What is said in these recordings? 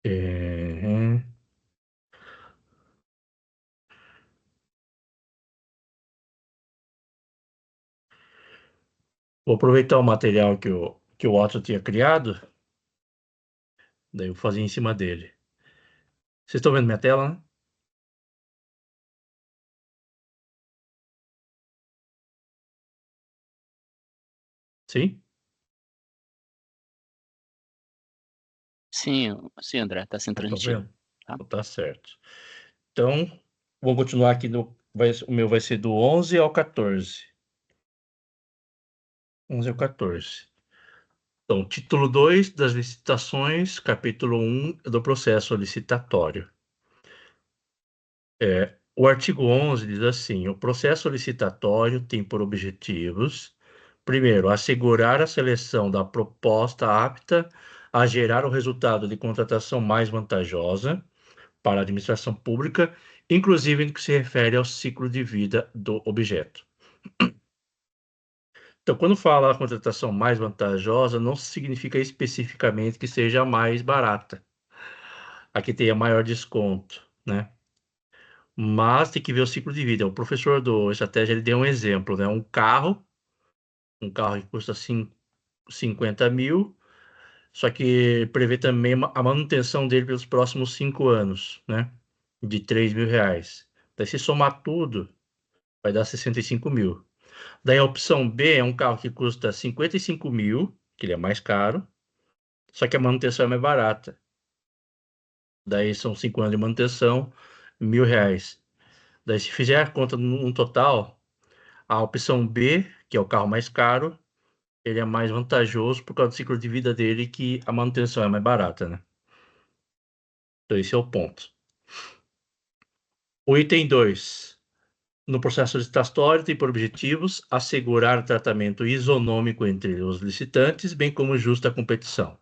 É, Vou aproveitar o material que o Otto tinha criado, daí eu vou fazer em cima dele. Vocês estão vendo minha tela, né? Sim? Sim, André, tá sendo Estão transmitido, vendo? tá? Então, tá certo. Então, vou continuar aqui o meu vai ser do 11 ao 14. 11 ao 14. Então, título 2 das licitações, capítulo 1 do processo licitatório. O artigo 11 diz assim: o processo licitatório tem por objetivos, primeiro, assegurar a seleção da proposta apta a gerar o resultado de contratação mais vantajosa para a administração pública, inclusive no que se refere ao ciclo de vida do objeto. Então, quando fala a contratação mais vantajosa, não significa especificamente que seja mais barata, aqui tenha maior desconto, né? Mas tem que ver o ciclo de vida. O professor do Estratégia ele deu um exemplo, né? Um carro que custa 50 mil, só que prevê também a manutenção dele pelos próximos 5 anos, né? De 3 mil reais. Daí, se somar tudo, vai dar 65 mil. Daí, a opção B é um carro que custa 55 mil, que ele é mais caro, só que a manutenção é mais barata. Daí, são 5 anos de manutenção, 1.000 reais. Daí, se fizer a conta no total, a opção B, que é o carro mais caro, ele é mais vantajoso por causa do ciclo de vida dele, que a manutenção é mais barata, né? Então, esse é o ponto. O item 2. No processo licitatório, tem por objetivos assegurar tratamento isonômico entre os licitantes, bem como justa competição.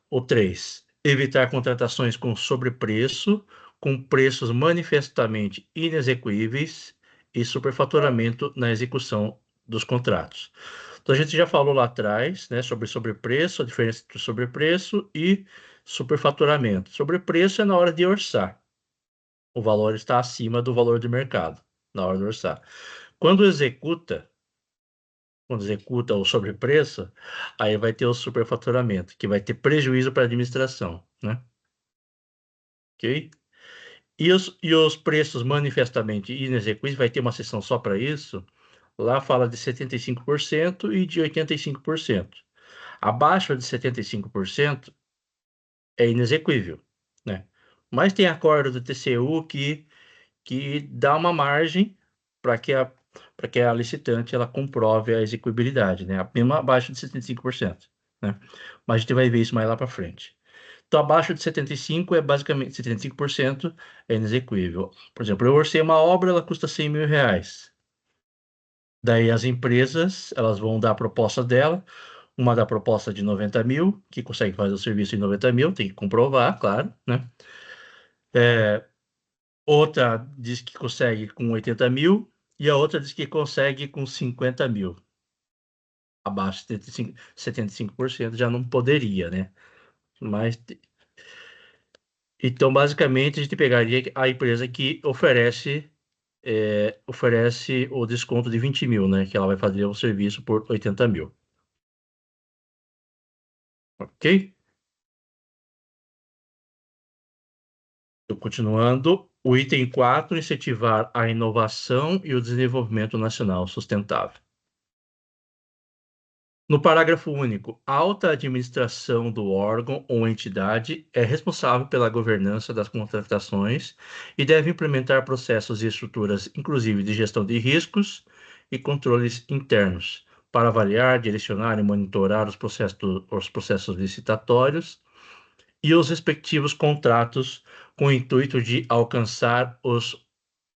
O 3. Evitar contratações com sobrepreço, com preços manifestamente inexequíveis e superfaturamento na execução dos contratos. Então, a gente já falou lá atrás, né, sobre sobrepreço, a diferença entre sobrepreço e superfaturamento. Sobrepreço é na hora de orçar. O valor está acima do valor de mercado, na hora de orçar. Quando executa o sobrepreço, aí vai ter o superfaturamento, que vai ter prejuízo para a administração, né? Ok? E os preços manifestamente inexequíveis, vai ter uma seção só para isso. Lá fala de 75% e de 85%. Abaixo de 75% é inexequível, né? Mas tem acordo do TCU que dá uma margem para que a licitante ela comprove a execuibilidade, né? Mesmo abaixo de 75%, né? Mas a gente vai ver isso mais lá para frente. Então, abaixo de 75 é basicamente 75% é inexequível. Por exemplo, eu orcei uma obra, ela custa 100 mil reais. Daí as empresas elas vão dar a proposta dela. Uma dá proposta de 90 mil, que consegue fazer o serviço em 90 mil, tem que comprovar, claro, né? Outra diz que consegue com 80 mil e a outra diz que consegue com 50 mil. Abaixo de 75% já não poderia, né? Mas, então, basicamente, a gente pegaria a empresa que oferece o desconto de 20 mil, né? Que ela vai fazer o serviço por 80 mil. Ok? Então, continuando, o item 4, incentivar a inovação e o desenvolvimento nacional sustentável. No parágrafo único, a alta administração do órgão ou entidade é responsável pela governança das contratações e deve implementar processos e estruturas, inclusive de gestão de riscos e controles internos, para avaliar, direcionar e monitorar os processos licitatórios e os respectivos contratos com o intuito de alcançar os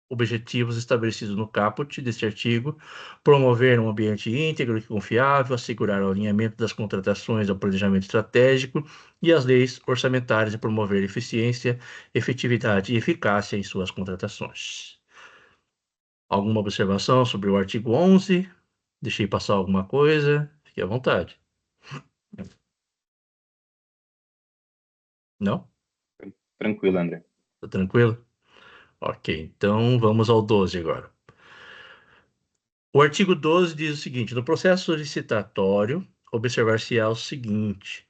objetivos estabelecidos no caput deste artigo, promover um ambiente íntegro e confiável, assegurar o alinhamento das contratações ao planejamento estratégico e às leis orçamentárias e promover eficiência, efetividade e eficácia em suas contratações. Alguma observação sobre o artigo 11? Deixei passar alguma coisa? Fique à vontade. Não? Tranquilo, André. Tá tranquilo? Ok, então vamos ao 12 agora. O artigo 12 diz o seguinte: no processo licitatório, observar-se-á o seguinte.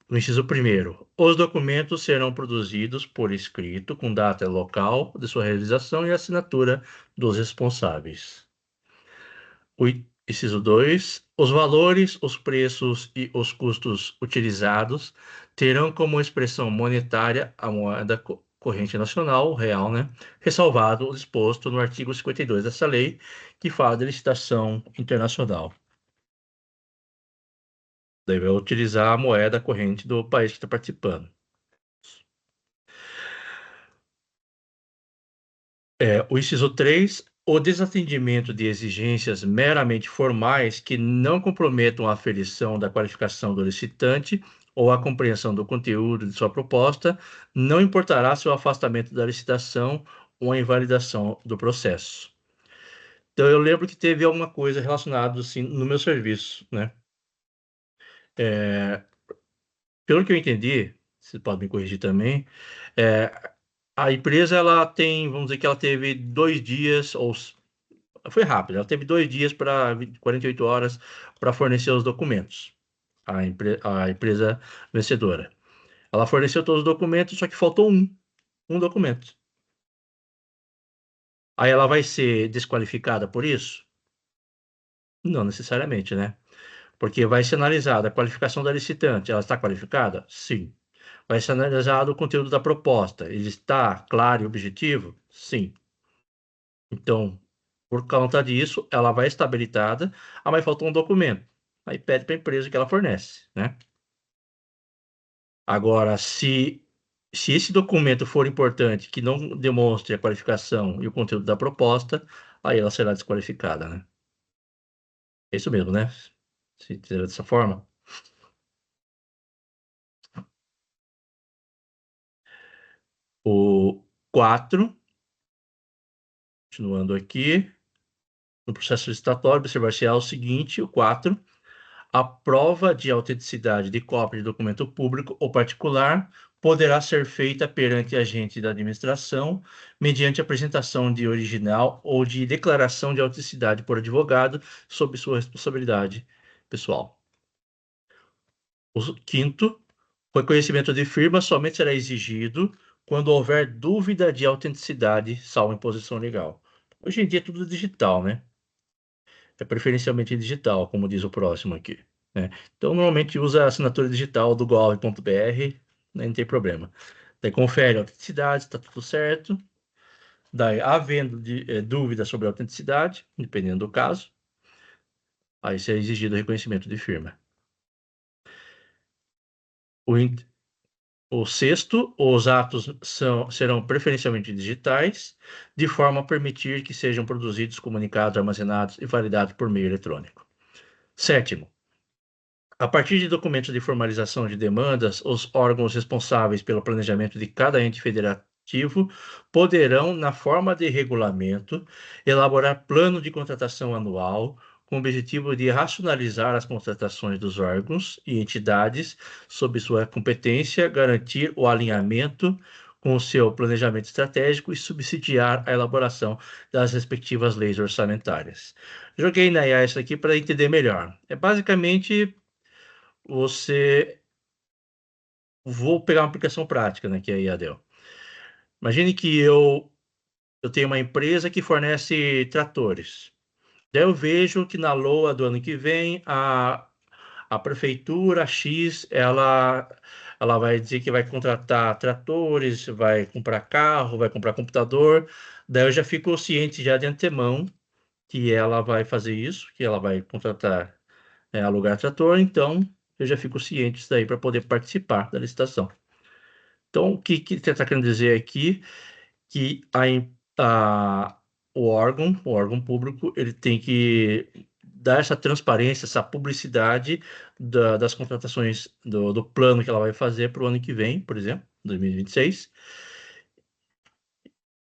No inciso primeiro, os documentos serão produzidos por escrito, com data local de sua realização e assinatura dos responsáveis. O inciso 2, os valores, os preços e os custos utilizados terão como expressão monetária a moeda corrente nacional, o real, né? Ressalvado o disposto no artigo 52 dessa lei, que fala de licitação internacional. Daí vai utilizar a moeda corrente do país que está participando. O inciso 3, o desatendimento de exigências meramente formais que não comprometam a aferição da qualificação do licitante ou a compreensão do conteúdo de sua proposta, não importará seu afastamento da licitação ou a invalidação do processo. Então, eu lembro que teve alguma coisa relacionada, assim, no meu serviço, né? É, pelo que eu entendi, você pode me corrigir também, é, a empresa, ela tem, vamos dizer que ela teve 2 dias, ou foi rápido, ela teve 2 dias para 48 horas para fornecer os documentos. A empresa vencedora. Ela forneceu todos os documentos, só que faltou um documento. Aí ela vai ser desqualificada por isso? Não necessariamente, né? Porque vai ser analisada a qualificação da licitante. Ela está qualificada? Sim. Vai ser analisado o conteúdo da proposta. Ele está claro e objetivo? Sim. Então, por conta disso, ela vai estar habilitada. Ah, mas faltou um documento. Aí pede para a empresa que ela fornece, né? Agora, se esse documento for importante, que não demonstre a qualificação e o conteúdo da proposta, aí ela será desqualificada, né? É isso mesmo, né? Se dizer dessa forma. O 4, continuando aqui, no processo licitatório, observar-se-á o seguinte, o 4, a prova de autenticidade de cópia de documento público ou particular poderá ser feita perante agente da administração, mediante apresentação de original ou de declaração de autenticidade por advogado, sob sua responsabilidade pessoal. O quinto, o reconhecimento de firma somente será exigido quando houver dúvida de autenticidade, salvo imposição legal. Hoje em dia é tudo digital, né? É preferencialmente digital, como diz o próximo aqui, né? Então, normalmente usa a assinatura digital do gov.br, né, não tem problema. Daí confere a autenticidade, está tudo certo. Daí, havendo dúvida sobre a autenticidade, dependendo do caso, aí será exigido o reconhecimento de firma. O, o sexto, os atos serão preferencialmente digitais, de forma a permitir que sejam produzidos, comunicados, armazenados e validados por meio eletrônico. Sétimo, a partir de documentos de formalização de demandas, os órgãos responsáveis pelo planejamento de cada ente federativo poderão, na forma de regulamento, elaborar plano de contratação anual com o objetivo de racionalizar as contratações dos órgãos e entidades sob sua competência, garantir o alinhamento com o seu planejamento estratégico e subsidiar a elaboração das respectivas leis orçamentárias. Joguei na IA isso aqui para entender melhor. É basicamente você vou pegar uma aplicação prática, né, que é a IADEL. Imagine que eu tenho uma empresa que fornece tratores. Daí eu vejo que na LOA do ano que vem a prefeitura X ela vai dizer que vai contratar tratores, vai comprar carro, vai comprar computador. Daí eu já fico ciente já de antemão que ela vai fazer isso, que ela vai contratar, alugar trator, então eu já fico ciente disso daí para poder participar da licitação. Então, o que você está querendo dizer aqui? Que a, o órgão público, ele tem que dar essa transparência, essa publicidade das contratações, do plano que ela vai fazer para o ano que vem, por exemplo, 2026,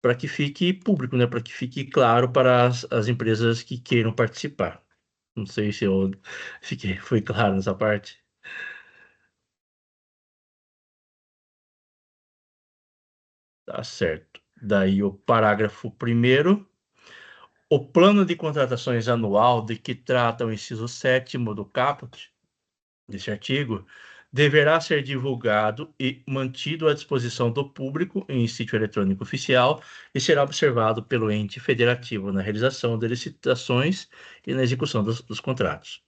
para que fique público, né? Para que fique claro para as empresas que queiram participar. Não sei se eu fui claro nessa parte. Tá certo. Daí o parágrafo primeiro. O plano de contratações anual de que trata o inciso 7º do caput deste artigo deverá ser divulgado e mantido à disposição do público em sítio eletrônico oficial e será observado pelo ente federativo na realização de licitações e na execução dos contratos.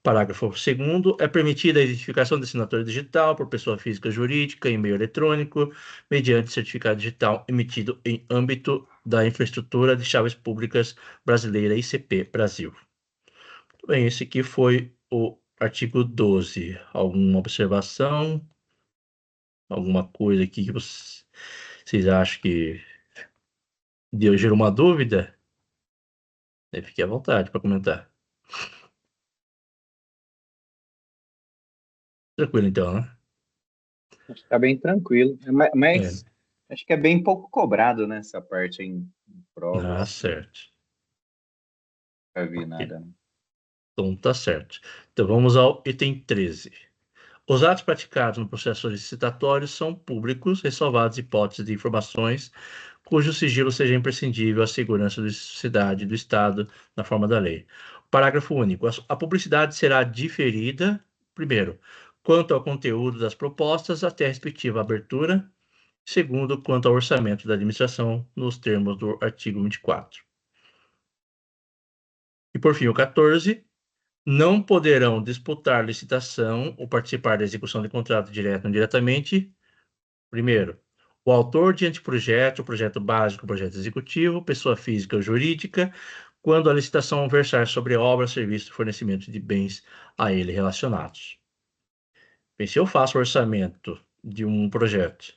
Parágrafo 2º. É permitida a identificação de assinatura digital por pessoa física ou jurídica em meio eletrônico, mediante certificado digital emitido em âmbito da Infraestrutura de Chaves Públicas Brasileira, ICP Brasil. Bem, esse aqui foi o artigo 12. Alguma observação? Alguma coisa aqui que vocês acham que gerou uma dúvida? Fique à vontade para comentar. Tranquilo, então, né? Acho que tá bem tranquilo. É. Mas acho que é bem pouco cobrado nessa parte em Ah, provas. certo. Nunca vi Ok. nada, né? Então, tá certo. Então, vamos ao item 13. Os atos praticados no processo licitatório são públicos, ressalvadas hipóteses de informações cujo sigilo seja imprescindível à segurança da sociedade e do Estado na forma da lei. Parágrafo único. A publicidade será diferida, primeiro, quanto ao conteúdo das propostas até a respectiva abertura, segundo, quanto ao orçamento da administração, nos termos do artigo 24. E, por fim, o 14. Não poderão disputar licitação ou participar da execução de contrato direto ou indiretamente. Primeiro, o autor de anteprojeto, projeto básico, projeto executivo, pessoa física ou jurídica, quando a licitação versar sobre obra, serviço e fornecimento de bens a ele relacionados. Bem, se eu faço o orçamento de um projeto,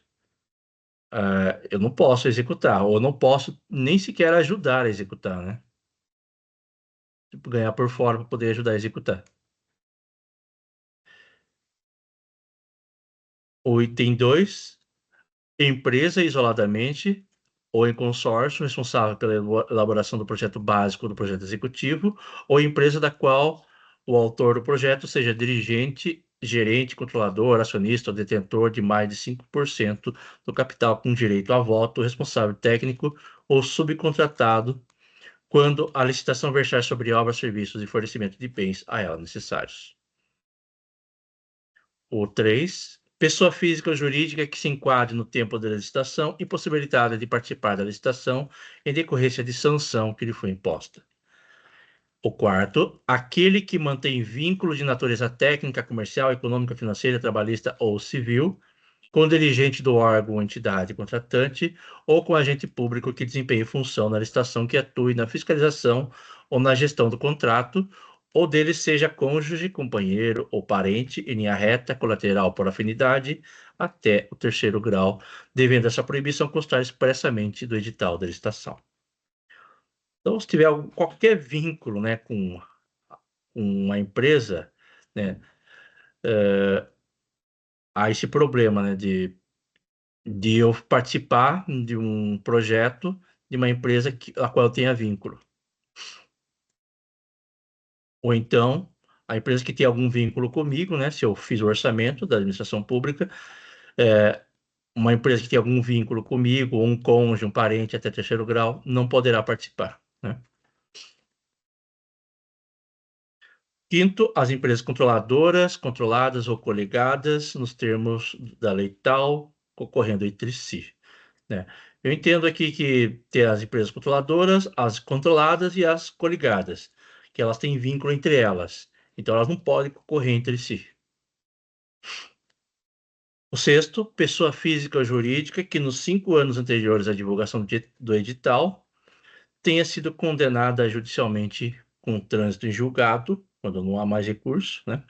eu não posso executar, ou não posso nem sequer ajudar a executar, né? Tipo, ganhar por fora para poder ajudar a executar. O item 2. Empresa isoladamente ou em consórcio responsável pela elaboração do projeto básico ou do projeto executivo, ou empresa da qual o autor do projeto seja dirigente, gerente, controlador, acionista ou detentor de mais de 5% do capital com direito a voto, responsável técnico ou subcontratado, quando a licitação versar sobre obras, serviços e fornecimento de bens a ela necessários. O 3. Pessoa física ou jurídica que se enquadre no tempo da licitação, impossibilitada de participar da licitação em decorrência de sanção que lhe foi imposta. O 4. Aquele que mantém vínculo de natureza técnica, comercial, econômica, financeira, trabalhista ou civil com o dirigente do órgão ou entidade contratante ou com agente público que desempenhe função na licitação que atue na fiscalização ou na gestão do contrato, ou dele seja cônjuge, companheiro ou parente em linha reta, colateral por afinidade, até o 3º grau, devendo essa proibição constar expressamente do edital da licitação. Então, se tiver qualquer vínculo, né, com uma empresa, né, há esse problema, né, de eu participar de um projeto de uma empresa a qual eu tenha vínculo. Ou então, a empresa que tem algum vínculo comigo, né? Se eu fiz o orçamento da administração pública, uma empresa que tem algum vínculo comigo, ou um cônjuge, um parente até 3º grau, não poderá participar, né? Quinto, as empresas controladoras, controladas ou coligadas nos termos da lei tal, concorrendo entre si, né? Eu entendo aqui que tem as empresas controladoras, as controladas e as coligadas, que elas têm vínculo entre elas, então elas não podem concorrer entre si. O 6º, pessoa física ou jurídica que nos 5 anos anteriores à divulgação do edital tenha sido condenada judicialmente com trânsito em julgado, quando não há mais recurso, né?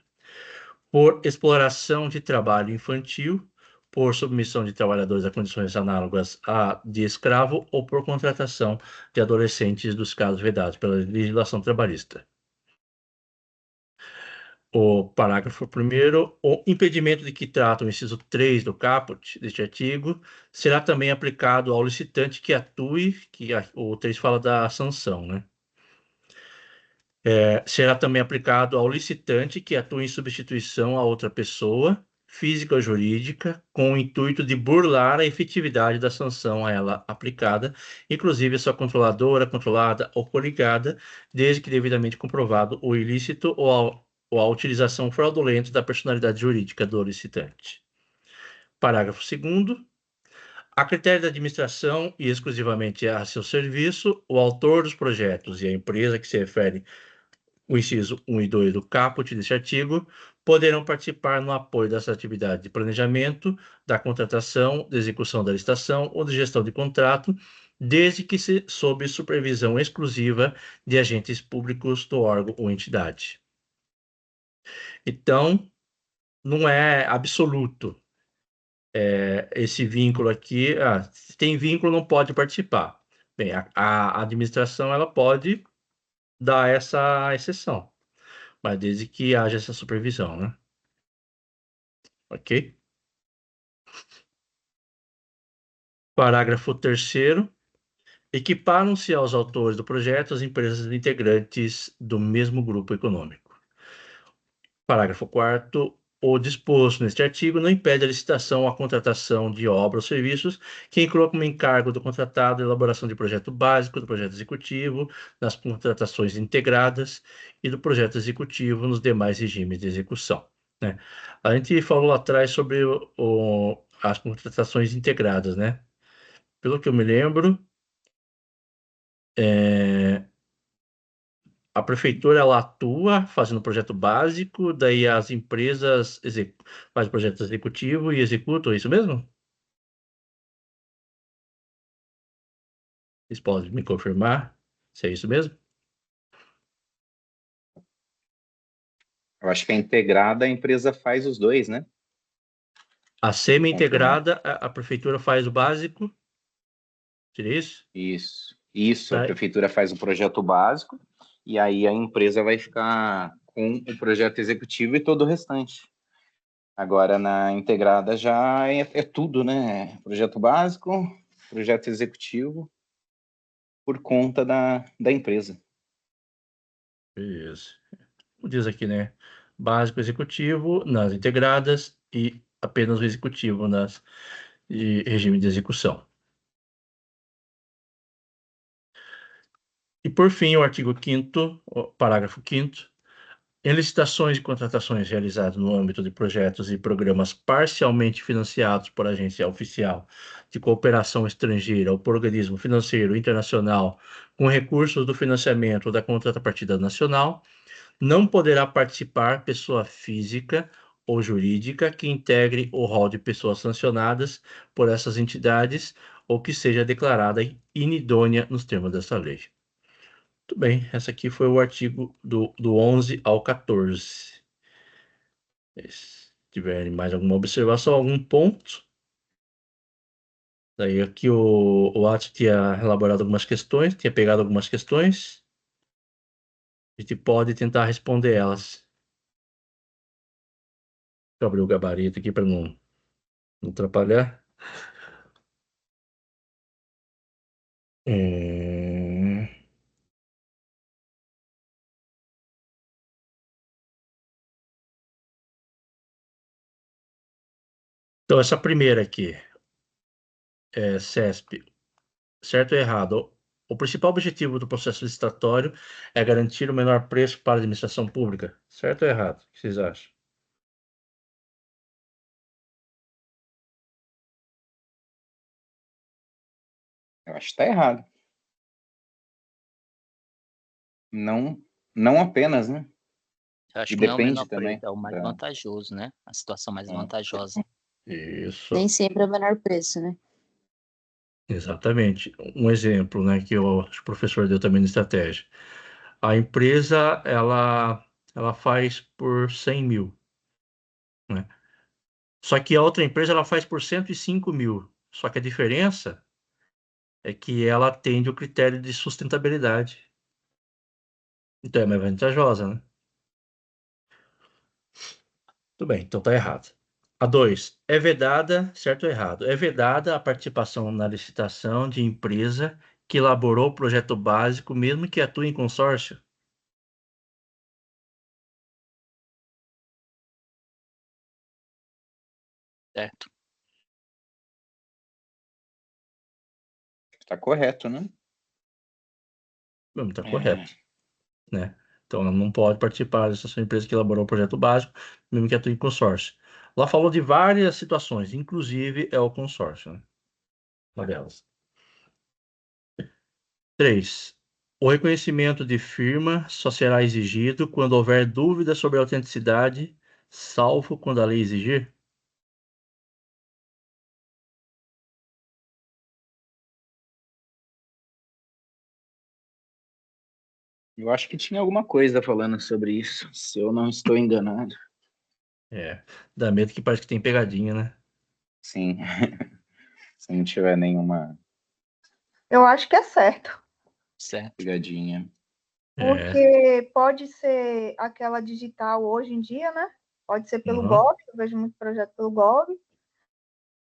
Por exploração de trabalho infantil, por submissão de trabalhadores a condições análogas à de escravo ou por contratação de adolescentes dos casos vedados pela legislação trabalhista. O parágrafo 1º, o impedimento de que trata o inciso 3 do caput deste artigo será também aplicado ao licitante que atue, o 3 fala da sanção, né? Será também aplicado ao licitante que atue em substituição a outra pessoa física ou jurídica, com o intuito de burlar a efetividade da sanção a ela aplicada, inclusive a sua controladora, controlada ou coligada, desde que devidamente comprovado o ilícito ou a utilização fraudulenta da personalidade jurídica do licitante. Parágrafo 2º. A critério da administração e exclusivamente a seu serviço, o autor dos projetos e a empresa que se refere o inciso 1 e 2 do caput deste artigo poderão participar no apoio dessa atividade de planejamento, da contratação, da execução da licitação ou de gestão de contrato, desde que se sob supervisão exclusiva de agentes públicos do órgão ou entidade. Então, não é absoluto. Esse vínculo aqui, se tem vínculo, não pode participar. Bem, a administração ela pode dar essa exceção, mas desde que haja essa supervisão, né? Ok? Parágrafo 3º. Equiparam-se aos autores do projeto as empresas integrantes do mesmo grupo econômico. Parágrafo 4º. O disposto neste artigo não impede a licitação ou a contratação de obras ou serviços que inclua como encargo do contratado a elaboração de projeto básico, do projeto executivo, nas contratações integradas e do projeto executivo nos demais regimes de execução, né? A gente falou lá atrás sobre as contratações integradas, né? Pelo que eu me lembro, a prefeitura ela atua fazendo projeto básico, daí as empresas fazem projeto executivo e executam, é isso mesmo? Vocês podem me confirmar se é isso mesmo? Eu acho que a integrada, a empresa faz os dois, né? A Confirmar. semi-integrada, a prefeitura faz o básico, seria isso? Isso, a Daí- prefeitura faz o projeto básico e aí a empresa vai ficar com o projeto executivo e todo o restante. Agora, na integrada já é tudo, né? Projeto básico, projeto executivo, por conta da empresa. Isso. Como diz aqui, né? Básico executivo nas integradas e apenas o executivo nas de regime de execução. E por fim, o artigo 5º, o parágrafo 5º. Em licitações e contratações realizadas no âmbito de projetos e programas parcialmente financiados por agência oficial de cooperação estrangeira ou por organismo financeiro internacional com recursos do financiamento ou da contrapartida nacional, não poderá participar pessoa física ou jurídica que integre o rol de pessoas sancionadas por essas entidades ou que seja declarada inidônea nos termos dessa lei. Muito bem, essa aqui foi o artigo do 11 ao 14. Se tiverem mais alguma observação, algum ponto. Daí aqui o Atos tinha elaborado algumas questões, tinha pegado algumas questões. A gente pode tentar responder elas. Deixa eu abrir o gabarito aqui para não atrapalhar. Hum, Então, essa primeira aqui, CESP, certo ou errado? O principal objetivo do processo licitatório é garantir o menor preço para a administração pública. Certo ou errado? O que vocês acham? Eu acho que está errado. Não, não apenas, né? Eu acho E que não é o menor depende preço, também é o mais da. vantajoso, né? A situação mais É. vantajosa. Isso. Nem sempre é o menor preço, né? Exatamente. Um exemplo, né, que o professor deu também na estratégia. A empresa, ela faz por 100 mil, né? Só que a outra empresa, ela faz por 105 mil. Só que a diferença é que ela atende o critério de sustentabilidade. Então é mais vantajosa, né? Tudo bem, então tá errado. A 2. É vedada, certo ou errado? É vedada a participação na licitação de empresa que elaborou o projeto básico, mesmo que atue em consórcio? Certo. Tá correto, né? Não, está correto, né? Então, ela não pode participar dessa empresa que elaborou o projeto básico, mesmo que atue em consórcio. Ela falou de várias situações, inclusive é o consórcio, né? Uma delas. 3. O reconhecimento de firma só será exigido quando houver dúvida sobre a autenticidade, salvo quando a lei exigir? Eu acho que tinha alguma coisa falando sobre isso, se eu não estou enganado. Dá medo que parece que tem pegadinha, né? Sim. Se não tiver nenhuma Eu acho que é certo. Certo. pegadinha. Porque pode ser aquela digital hoje em dia, né? Pode ser pelo Gov, eu vejo muito projeto pelo Gov.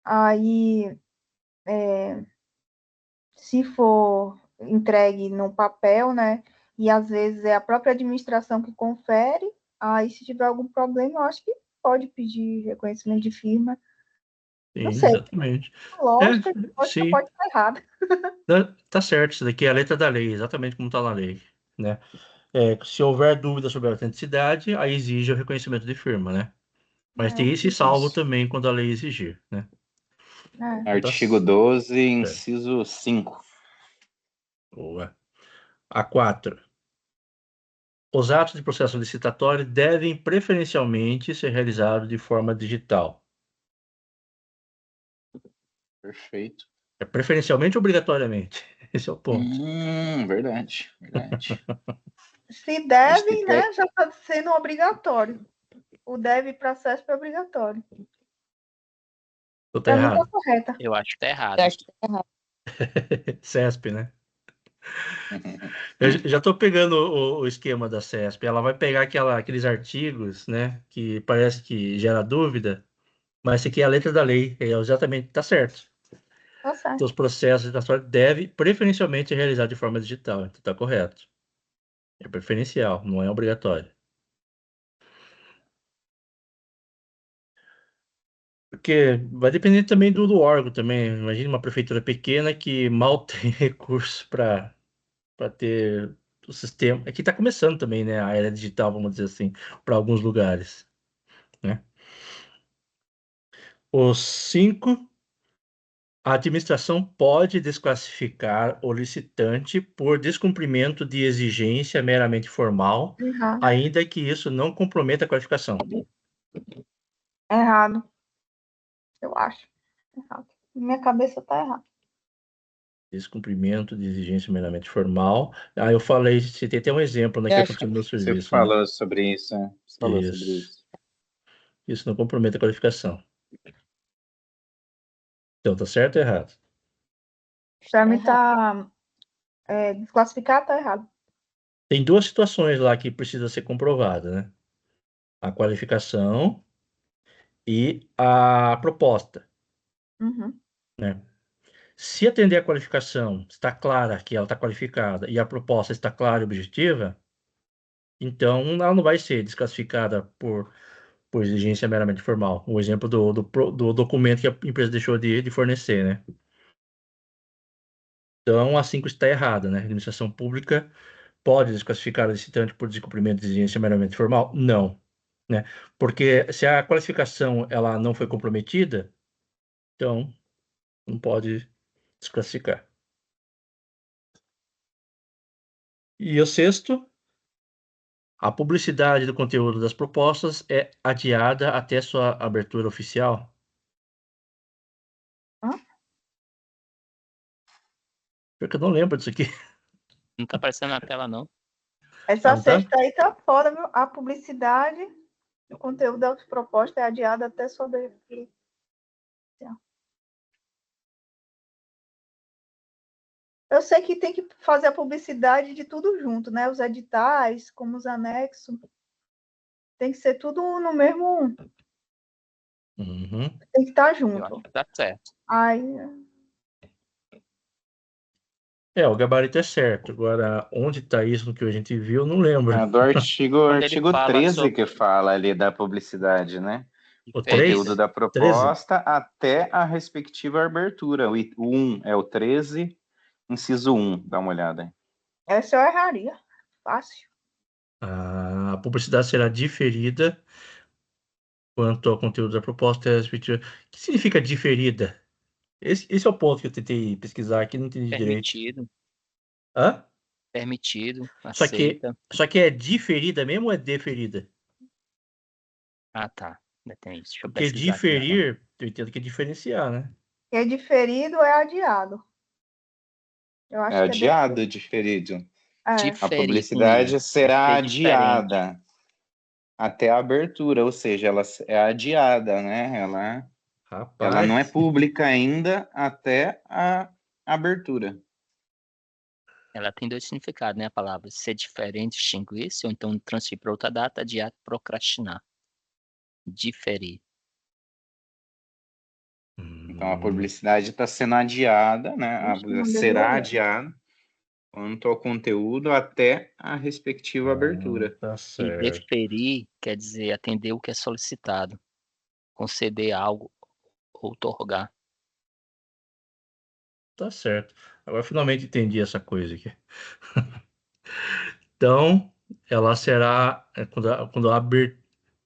Aí, se for entregue no papel, né? E às vezes é a própria administração que confere. Aí, se tiver algum problema, eu acho que pode pedir reconhecimento de firma. Sim, Não sei. exatamente. Lógica Sim. pode estar errada. Tá certo, isso daqui é a letra da lei, exatamente como está na lei, né? Se houver dúvida sobre a autenticidade, aí exige o reconhecimento de firma, né? Mas tem esse salvo Isso. também quando a lei exigir, né? Artigo 12, inciso 5. Boa. A 4. Os atos de processo licitatório devem preferencialmente ser realizados de forma digital. Perfeito. É preferencialmente ou obrigatoriamente? Esse é o ponto. Verdade. Se devem, né? Já está sendo obrigatório. O deve para CESP é obrigatório. Ou tá Para mim errado? está correta. Eu acho que tá errado. Eu acho que tá errado. CESP, né? Eu já estou pegando o esquema da CESP. Ela vai pegar aqueles artigos, né, que parece que gera dúvida, mas isso aqui é a letra da lei, é exatamente, tá certo. Tá certo. Então, os processos licitatórios devem preferencialmente ser realizados de forma digital, então tá correto. É preferencial, não é obrigatório. Porque vai depender também do órgão também. Imagina uma prefeitura pequena que mal tem recurso para ter o sistema. Aqui está começando também, né? A era digital, vamos dizer assim, para alguns lugares, né? Os 5, a administração pode desclassificar o licitante por descumprimento de exigência meramente formal, Errado. ainda que isso não comprometa a qualificação. Errado. Eu acho. Errado. Minha cabeça tá errada. Descumprimento de exigência meramente formal. Aí eu falei, citei até um exemplo, né, que aconteceu no meu Você serviço, né? falou sobre isso, né? Você falou sobre isso. Isso não compromete a qualificação. Então, tá certo ou errado? Para mim tá desclassificar, tá errado. Tem duas situações lá que precisa ser comprovada, né? A qualificação e a proposta, né? Se atender a qualificação está clara que ela está qualificada e a proposta está clara e objetiva, então ela não vai ser desclassificada por exigência meramente formal. O exemplo do documento que a empresa deixou de fornecer, né? Então, a 5 está errada, né? A administração pública pode desclassificar o licitante por descumprimento de exigência meramente formal? Não, né? Porque se a qualificação ela não foi comprometida, então não pode desclassificar. E o 6º, a publicidade do conteúdo das propostas é adiada até sua abertura oficial. Porque eu não lembro disso aqui. Não tá aparecendo na tela, não. Essa Não tá? sexta aí tá fora, viu? A publicidade, o conteúdo da proposta é adiado até sua abertura. Eu sei que tem que fazer a publicidade de tudo junto, né? Os editais, como os anexos. Tem que ser tudo no mesmo. Uhum. Tem que estar Eu junto. acho que tá certo. Aí, O gabarito é certo. Agora, onde está isso no que a gente viu, eu não lembro. Do artigo Quando ele fala 13 sobre... que fala ali da publicidade, né? O Diferente. 3? Conteúdo da proposta até a respectiva abertura. O 1 é o 13, inciso 1. Dá uma olhada aí. Essa eu erraria. Fácil. A publicidade será diferida quanto ao conteúdo da proposta e a respectiva. O que significa diferida? Esse é o ponto que eu tentei pesquisar aqui, não entendi direito. Permitido, Hã? permitido, Só que, aceita. só que é diferida mesmo ou é deferida? Ah, tá. Ainda tem isso. Deixa eu Porque pesquisar aqui agora. diferir, eu entendo que é diferenciar, né? É diferido ou é adiado? Eu acho É que adiado, diferido. é. A Diferir publicidade com I. será É ser diferente. adiada até a abertura, ou seja, ela é adiada, né? Ela não é Rapaz, pública ainda até a abertura. Ela tem dois significados, né? A palavra ser diferente, extinguir-se, ou então transferir para outra data, adiar, procrastinar. Diferir. Então a publicidade está sendo adiada, né? A Ixi, não publicidade será deveria. adiada quanto ao conteúdo até a respectiva abertura. tá E certo. deferir quer dizer atender o que é solicitado, conceder algo, outorgar. Tá certo. Agora finalmente entendi essa coisa aqui. Então, ela será quando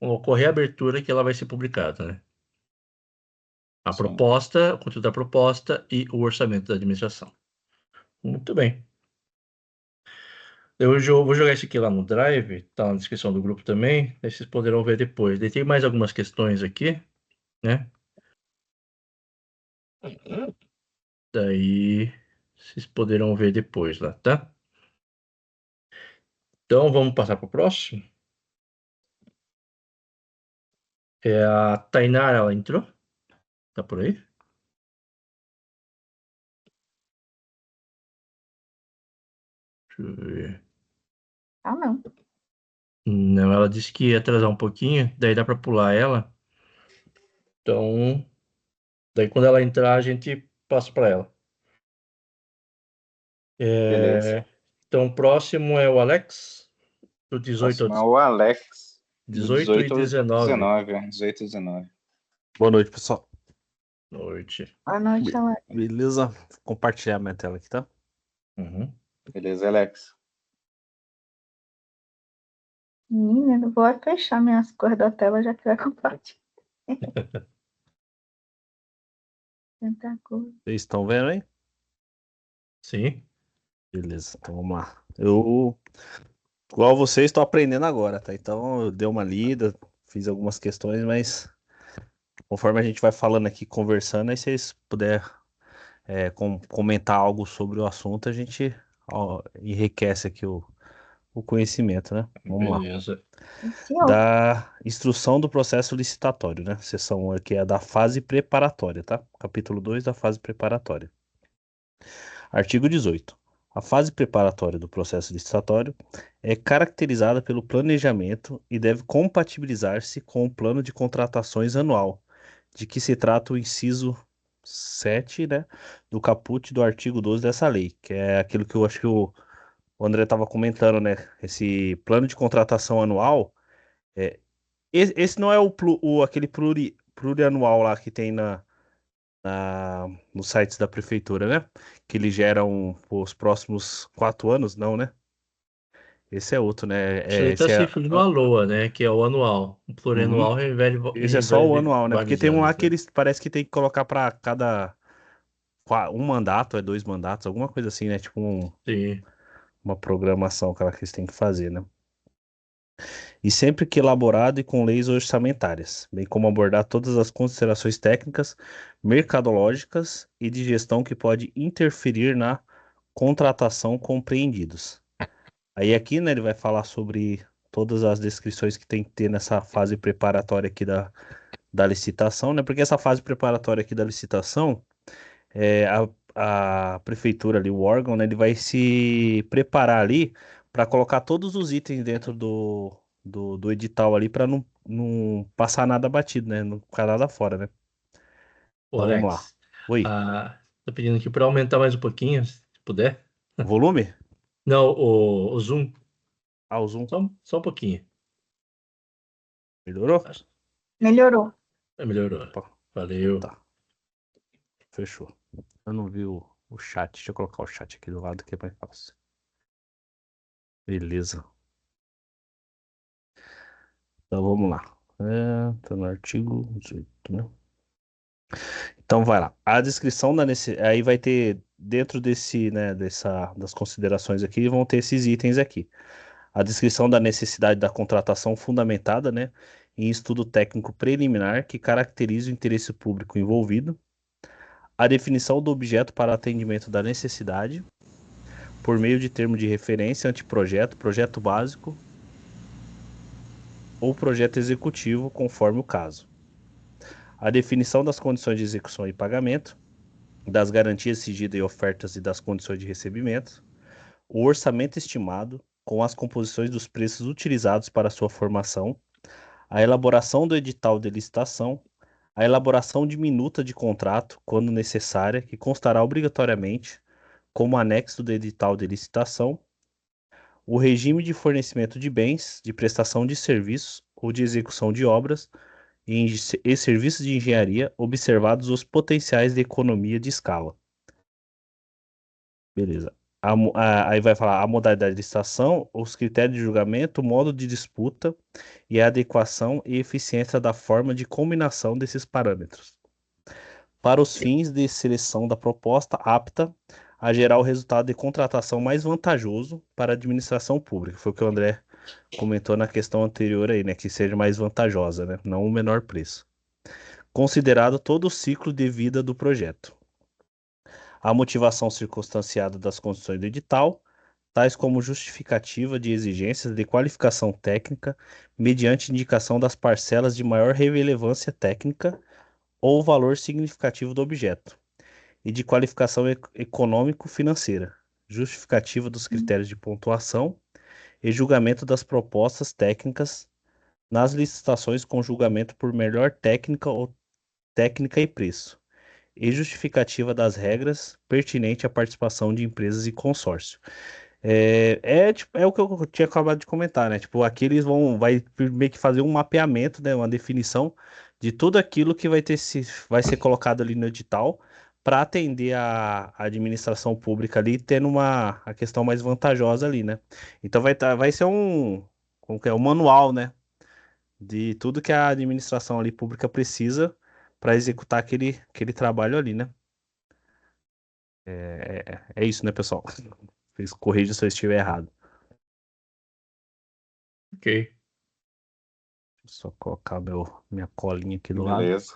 ocorrer a abertura que ela vai ser publicada, né? A Sim. proposta, o conteúdo da proposta e o orçamento da administração. Muito bem. Vou jogar isso aqui lá no Drive, tá na descrição do grupo também, aí vocês poderão ver depois. Daí tem mais algumas questões aqui, né? Daí vocês poderão ver depois lá, tá? Então vamos passar para o próximo. É a Tainara, ela entrou? Tá por aí? Deixa eu ver. Ah, não. Não, ela disse que ia atrasar um pouquinho, daí dá para pular ela. Então, daí quando ela entrar, a gente passa para ela. Beleza. Então, o próximo é o Alex, do 18 Próximo é o Alex, do 18 e 18 ao 19. 19. 18 e 19. Boa noite, pessoal. Noite. Boa noite, Alex. Beleza? Vou compartilhar minha tela aqui, tá? Uhum. Beleza, Alex? Menina, eu vou fechar minhas cores da tela já que vai compartilhar. Tanta coisa. Vocês estão vendo aí? Sim. Beleza, então vamos lá. Eu, igual vocês, estou aprendendo agora, tá? Então eu dei uma lida, fiz algumas questões, mas conforme a gente vai falando aqui, conversando, aí vocês puderem comentar algo sobre o assunto, a gente enriquece aqui o conhecimento, né? Vamos lá. Beleza. Senhor, Da instrução do processo licitatório, né? Seção 1 aqui é da fase preparatória, tá? Capítulo 2 da fase preparatória. Artigo 18. A fase preparatória do processo licitatório é caracterizada pelo planejamento e deve compatibilizar-se com o plano de contratações anual, de que se trata o inciso 7, né, do caput do artigo 12 dessa lei, que é aquilo que eu acho que o André estava comentando, né? Esse plano de contratação anual, esse não é aquele plurianual lá que tem nos sites da prefeitura, né? Que eles geram os próximos 4 anos, não, né? Esse é outro, né? Isso aí está se referindo à LOA, né? Que é o anual. O Uhum. plurianual Esse é só o envolve anual, né? Porque vários tem um lá anos, que né? eles parece que tem que colocar para cada um mandato, 2 mandatos, alguma coisa assim, né? Tipo Sim. uma programação que eles têm que fazer, né? E sempre que elaborado e com leis orçamentárias, bem como abordar todas as considerações técnicas, mercadológicas e de gestão que pode interferir na contratação compreendidos. Aí aqui, né, ele vai falar sobre todas as descrições que tem que ter nessa fase preparatória aqui da licitação, né? Porque essa fase preparatória aqui da licitação, a prefeitura ali, o órgão, né, ele vai se preparar ali para colocar todos os itens dentro do edital ali para não passar nada batido, né? Não ficar nada fora, né? Ô, Então vamos lá. Alex, Oi. tô pedindo aqui para aumentar mais um pouquinho, se puder. Volume? Não, o zoom. Ah, o zoom. Só um pouquinho. Melhorou? melhorou. Melhorou. Opa, Valeu. tá. Fechou. Eu não vi o chat. Deixa eu colocar o chat aqui do lado que é mais fácil. Beleza. Então vamos lá. Tá no artigo 18, né? Então vai lá. A descrição da necessidade. Aí vai ter, dentro desse, né, das considerações aqui, vão ter esses itens aqui. A descrição da necessidade da contratação fundamentada, né, em estudo técnico preliminar que caracterize o interesse público envolvido. A definição do objeto para atendimento da necessidade, por meio de termo de referência, anteprojeto, projeto básico ou projeto executivo, conforme o caso. A definição das condições de execução e pagamento, das garantias, sigilo e ofertas e das condições de recebimento, o orçamento estimado, com as composições dos preços utilizados para sua formação, a elaboração do edital de licitação, a elaboração de minuta de contrato, quando necessária, que constará obrigatoriamente como anexo do edital de licitação, o regime de fornecimento de bens, de prestação de serviços ou de execução de obras e serviços de engenharia, observados os potenciais de economia de escala. Beleza. Aí vai falar a modalidade de licitação, os critérios de julgamento, o modo de disputa e a adequação e eficiência da forma de combinação desses parâmetros, para os fins de seleção da proposta apta a gerar o resultado de contratação mais vantajoso para a administração pública. Foi o que o André comentou na questão anterior aí, né? Que seja mais vantajosa, né? Não o menor preço. Considerado todo o ciclo de vida do projeto. A motivação circunstanciada das condições do edital, tais como justificativa de exigências de qualificação técnica, mediante indicação das parcelas de maior relevância técnica ou valor significativo do objeto, e de qualificação econômico-financeira, justificativa dos critérios de pontuação e julgamento das propostas técnicas nas licitações com julgamento por melhor técnica e preço, e justificativa das regras pertinente à participação de empresas e consórcio. Tipo, é o que eu tinha acabado de comentar, né? Tipo, aqui eles vai meio que fazer um mapeamento, né? Uma definição de tudo aquilo que vai ser colocado ali no edital para atender a administração pública ali, tendo a questão mais vantajosa ali, né? Então vai ser como que é, um manual, né? De tudo que a administração ali pública precisa para executar aquele trabalho ali, né? É isso, né, pessoal? Vocês corrijam se eu estiver errado. Ok. Só colocar minha colinha aqui do lado. Beleza.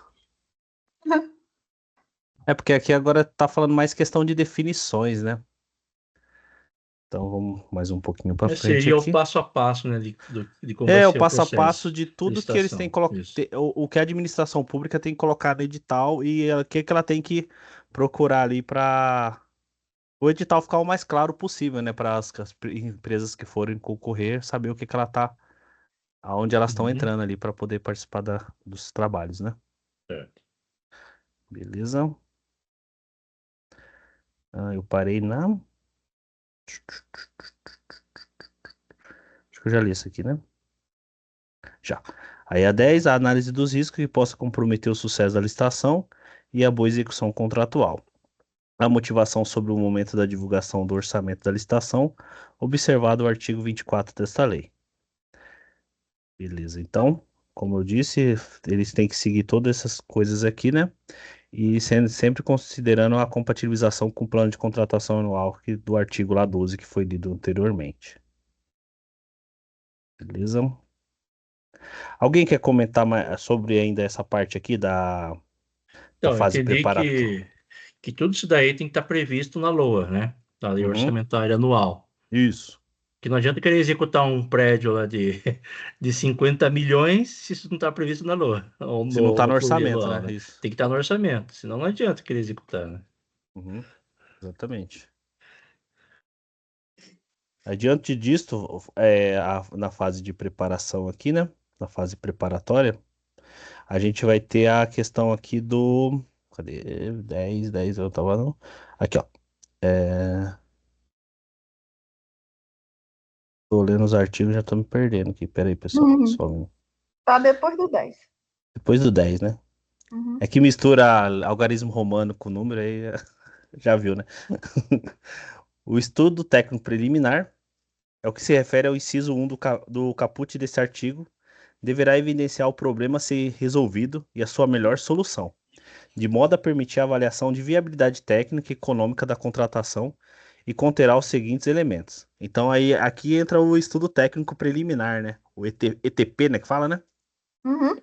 É porque aqui agora tá falando mais questão de definições, né? Então vamos mais um pouquinho para frente Seria o aqui. passo a passo, né, de como vai O ser o passo a passo processo de de tudo que eles têm que licitação. colocar, Isso. o que a administração pública tem que colocar no edital e o que ela tem que procurar ali para o edital ficar o mais claro possível, né? Para as empresas que forem concorrer saber o que ela tá, aonde elas estão Uhum. entrando ali para poder participar dos trabalhos, né? Certo. Beleza? Eu parei na. Acho que eu já li isso aqui, né? Já. Aí a 10, a análise dos riscos que possa comprometer o sucesso da licitação e a boa execução contratual. A motivação sobre o momento da divulgação do orçamento da licitação, observado o artigo 24 desta lei. Beleza, então, como eu disse, eles têm que seguir todas essas coisas aqui, né? E sempre considerando a compatibilização com o plano de contratação anual do artigo lá 12 que foi lido anteriormente. Beleza? Alguém quer comentar sobre ainda essa parte aqui da Então, fase entender preparatória? que tudo isso daí tem que estar previsto na LOA, né? Na lei Uhum, orçamentária anual. isso. Que não adianta querer executar um prédio lá de 50 milhões se isso não está previsto na LOA, ou Se não tá no no plano orçamento, anual, né? né? Isso. Tem que estar no orçamento, senão não adianta querer executar, né? Uhum, exatamente. Adiante disto, na fase de preparação aqui, né? Na fase preparatória, a gente vai ter a questão aqui do. Cadê? 10, eu tava no. Aqui, ó. Tô lendo os artigos e já tô me perdendo aqui. Pera aí, pessoal. Uhum. Só um. Tá depois do 10. Depois do 10, né? Uhum. É que mistura algarismo romano com número, aí já viu, né? O estudo técnico preliminar é o que se refere ao inciso 1 do caput desse artigo, deverá evidenciar o problema a ser resolvido e a sua melhor solução, de modo a permitir a avaliação de viabilidade técnica e econômica da contratação e conterá os seguintes elementos. Então aí aqui entra o estudo técnico preliminar, né? O ETP, né, que fala, né? Uhum.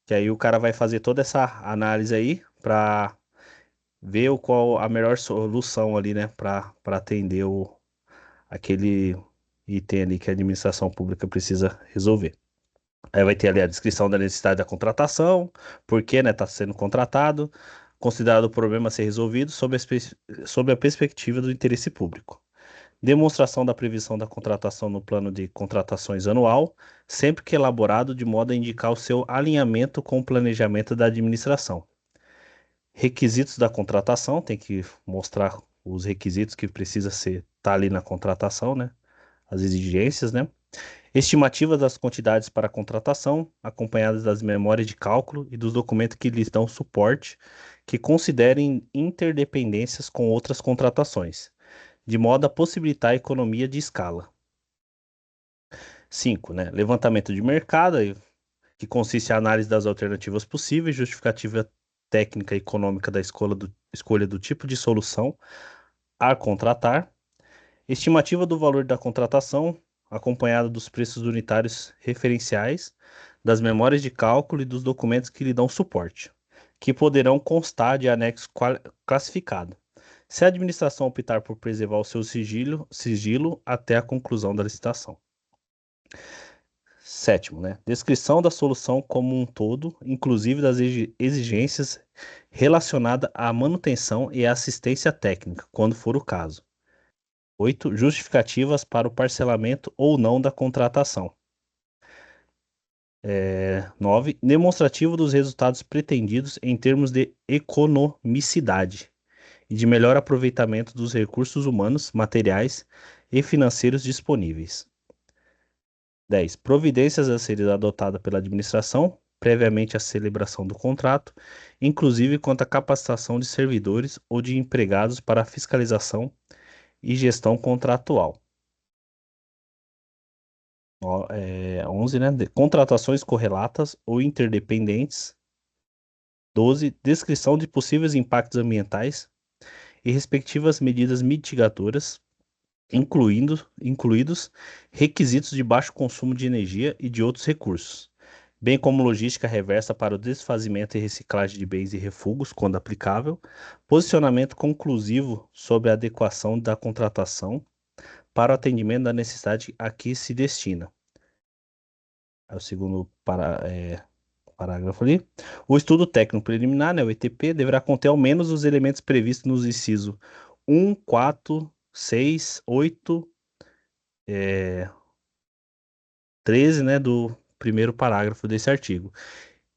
Que aí o cara vai fazer toda essa análise aí para ver qual a melhor solução ali, né, para atender aquele item ali que a administração pública precisa resolver. Aí vai ter ali a descrição da necessidade da contratação, por que, né, está sendo contratado, considerado o problema a ser resolvido sob a perspectiva do interesse público. Demonstração da previsão da contratação no plano de contratações anual, sempre que elaborado de modo a indicar o seu alinhamento com o planejamento da administração. Requisitos da contratação, tem que mostrar os requisitos que precisa ser tá ali na contratação, né? As exigências, né? Estimativa das quantidades para a contratação, acompanhadas das memórias de cálculo e dos documentos que lhes dão suporte, que considerem interdependências com outras contratações, de modo a possibilitar a economia de escala. 5, né? Levantamento de mercado, que consiste em análise das alternativas possíveis, justificativa técnica e econômica da escolha do tipo de solução a contratar, estimativa do valor da contratação, acompanhada dos preços unitários referenciais, das memórias de cálculo e dos documentos que lhe dão suporte, que poderão constar de anexo classificado, se a administração optar por preservar o seu sigilo até a conclusão da licitação. 7º, né? Descrição da solução como um todo, inclusive das exigências relacionadas à manutenção e à assistência técnica, quando for o caso. 8. Justificativas para o parcelamento ou não da contratação. 9. Demonstrativo dos resultados pretendidos em termos de economicidade e de melhor aproveitamento dos recursos humanos, materiais e financeiros disponíveis. 10. Providências a serem adotadas pela administração, previamente à celebração do contrato, inclusive quanto à capacitação de servidores ou de empregados para a fiscalização e gestão contratual. 11, né? Contratações correlatas ou interdependentes. 12. Descrição de possíveis impactos ambientais e respectivas medidas mitigadoras, incluídos requisitos de baixo consumo de energia e de outros recursos, bem como logística reversa para o desfazimento e reciclagem de bens e refugos, quando aplicável, posicionamento conclusivo sobre a adequação da contratação para o atendimento da necessidade a que se destina. É o segundo parágrafo ali. O estudo técnico preliminar, né, o ETP, deverá conter ao menos os elementos previstos nos incisos 1, 4, 6, 8, 13, né, do primeiro parágrafo desse artigo.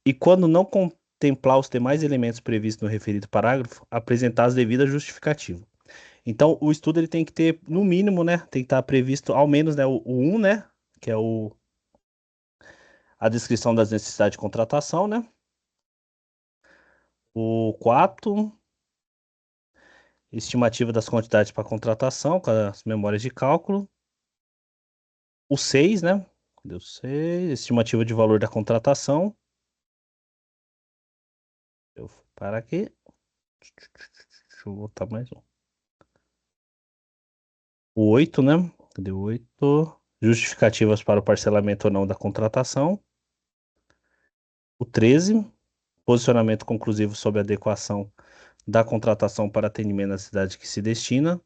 E quando não contemplar os demais elementos previstos no referido parágrafo, apresentar as devidas justificativas. Então, o estudo ele tem que ter, no mínimo, né, tem que estar previsto ao menos, né, o 1, né, que é a descrição das necessidades de contratação, né? O 4, estimativa das quantidades para contratação, com as memórias de cálculo. O 6, né? Cadê o 6? Estimativa de valor da contratação. Eu vou parar aqui. Deixa eu botar mais um. O 8, né? Cadê o 8? Justificativas para o parcelamento ou não da contratação. O 13, posicionamento conclusivo sobre a adequação da contratação para atendimento na cidade que se destina.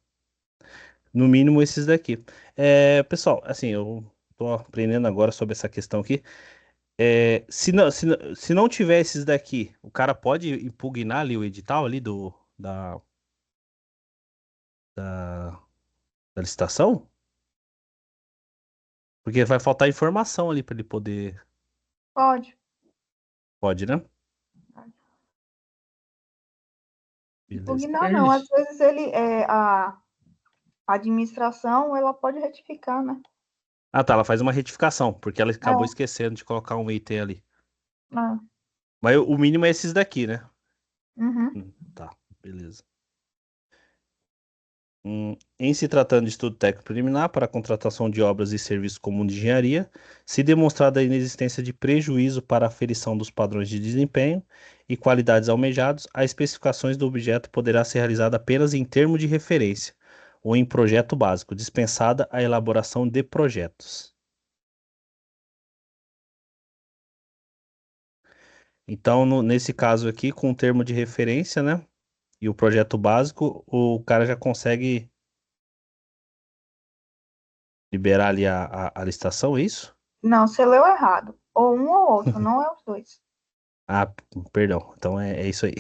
No mínimo esses daqui. Pessoal, assim, eu tô aprendendo agora sobre essa questão aqui. Se não tiver esses daqui, o cara pode impugnar ali o edital ali da, da licitação? Porque vai faltar informação ali para ele poder. Pode. Pode, né? Beleza. Impugnar não, às vezes a administração, ela pode retificar, né? Ah, tá. Ela faz uma retificação, porque ela acabou esquecendo de colocar um item ali. Ah, Mas o mínimo é esses daqui, né? Uhum. Tá, beleza. Em se tratando de estudo técnico preliminar para a contratação de obras e serviços comuns de engenharia, se demonstrada a inexistência de prejuízo para a aferição dos padrões de desempenho e qualidades almejados, as especificações do objeto poderá ser realizada apenas em termo de referência ou em projeto básico, dispensada a elaboração de projetos. Então, nesse caso aqui, com o termo de referência, né, e o projeto básico, o cara já consegue liberar ali a licitação, é isso? Não, você leu errado. Ou um ou outro, não é os dois. Ah, perdão. Então é isso aí.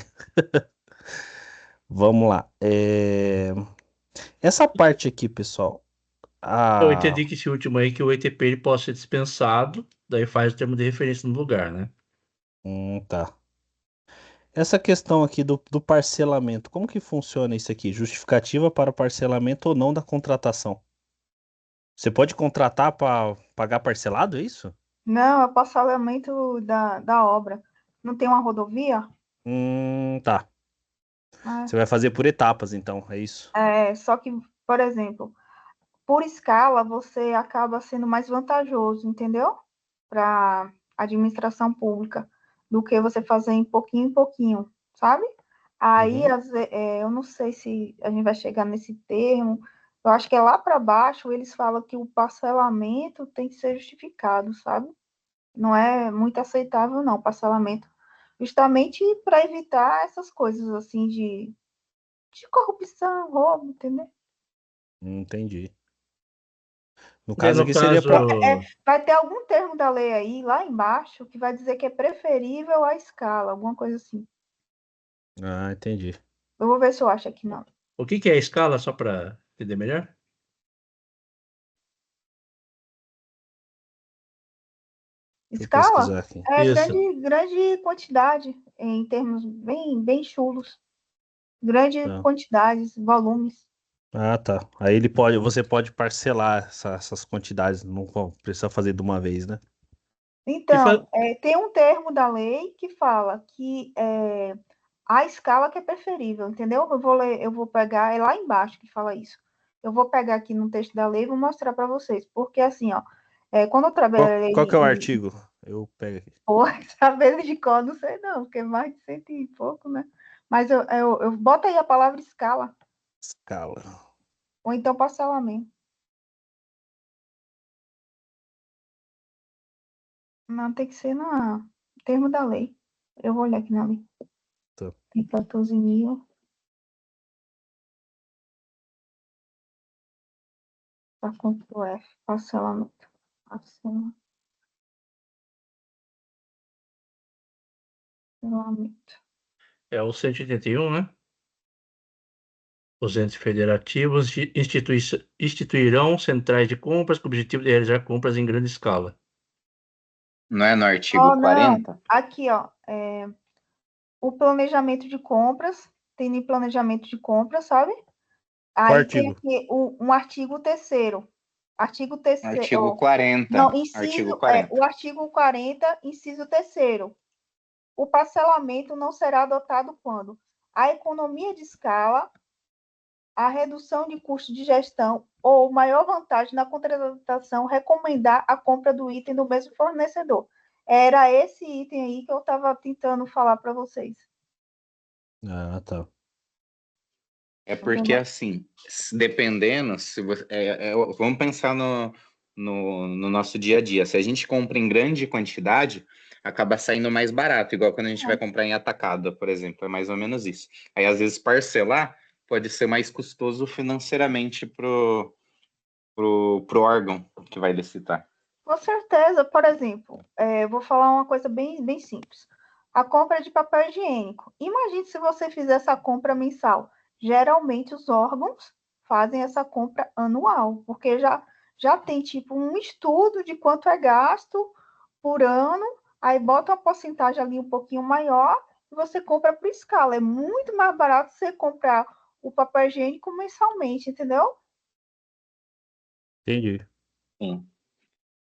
Vamos lá. Essa parte aqui, pessoal. Eu Ah, entendi que esse último aí, que o ETP ele pode ser dispensado, daí faz o termo de referência no lugar, né? tá. Essa questão aqui do parcelamento, como que funciona isso aqui? Justificativa para parcelamento ou não da contratação? Você pode contratar para pagar parcelado, é isso? Não, é o parcelamento da obra. Não tem uma rodovia? Tá. É, Você vai fazer por etapas, então, é isso? só que, por exemplo, por escala, você acaba sendo mais vantajoso, entendeu? Para a administração pública, do que você fazer em pouquinho, sabe? Aí, Uhum. eu não sei se a gente vai chegar nesse termo, eu acho que é lá para baixo, eles falam que o parcelamento tem que ser justificado, sabe? Não é muito aceitável, não, parcelamento, justamente para evitar essas coisas assim de corrupção, roubo, entendeu? Entendi. No Daí, caso no aqui seria caso, para. Vai ter algum termo da lei aí, lá embaixo, que vai dizer que é preferível a escala, alguma coisa assim. Ah, entendi. Eu vou ver se eu acho aqui, não. o que é a escala, só para entender melhor? Deixa eu Escala pesquisar aqui. é Isso. grande quantidade, em termos bem chulos. Grande Tá. quantidades, volumes. Ah, tá. Aí você pode parcelar essas quantidades, não precisa fazer de uma vez, né? Que fa... Então, tem um termo da lei que fala que a escala que é preferível, entendeu? Eu vou ler, eu vou pegar, é lá embaixo que fala isso. Eu vou pegar aqui no texto da lei e vou mostrar para vocês, porque assim, ó, quando eu trabalhei Qual que é o artigo? Eu pego aqui. pô, saber de cor, não sei não, porque é mais de cento e pouco, né? Mas eu boto aí a palavra escala, Escala. ou então parcelamento. Não, tem que ser no termo da lei. Eu vou olhar aqui na lei. Tá. Tem 14 mil, tá com o F, parcelamento. Parcelamento. É o 181, né? Os entes federativos instituirão centrais de compras com o objetivo de realizar compras em grande escala. Não é no artigo Oh, não. 40? Aqui, ó, o planejamento de compras, tem planejamento de compras, sabe? Qual Aí tem artigo? aqui um artigo terceiro. Artigo terceiro, Artigo 40. não, Artigo o 40. artigo 40, inciso terceiro. O parcelamento não será adotado quando a economia de escala, a redução de custo de gestão ou maior vantagem na contratação recomendar a compra do item do mesmo fornecedor. Era esse item aí que eu estava tentando falar para vocês. Ah, tá. É porque, Entendeu? assim, dependendo, se você, vamos pensar no nosso dia a dia. Se a gente compra em grande quantidade, acaba saindo mais barato, igual quando a gente vai comprar em atacado, por exemplo. É mais ou menos isso. Aí, às vezes, parcelar pode ser mais custoso financeiramente pro órgão que vai licitar. Com certeza, por exemplo, eu vou falar uma coisa bem simples. A compra de papel higiênico. Imagine se você fizer essa compra mensal. Geralmente os órgãos fazem essa compra anual, porque já tem tipo um estudo de quanto é gasto por ano, aí bota uma porcentagem ali um pouquinho maior e você compra por escala. É muito mais barato você comprar o papel higiênico mensalmente, entendeu? Entendi. Sim.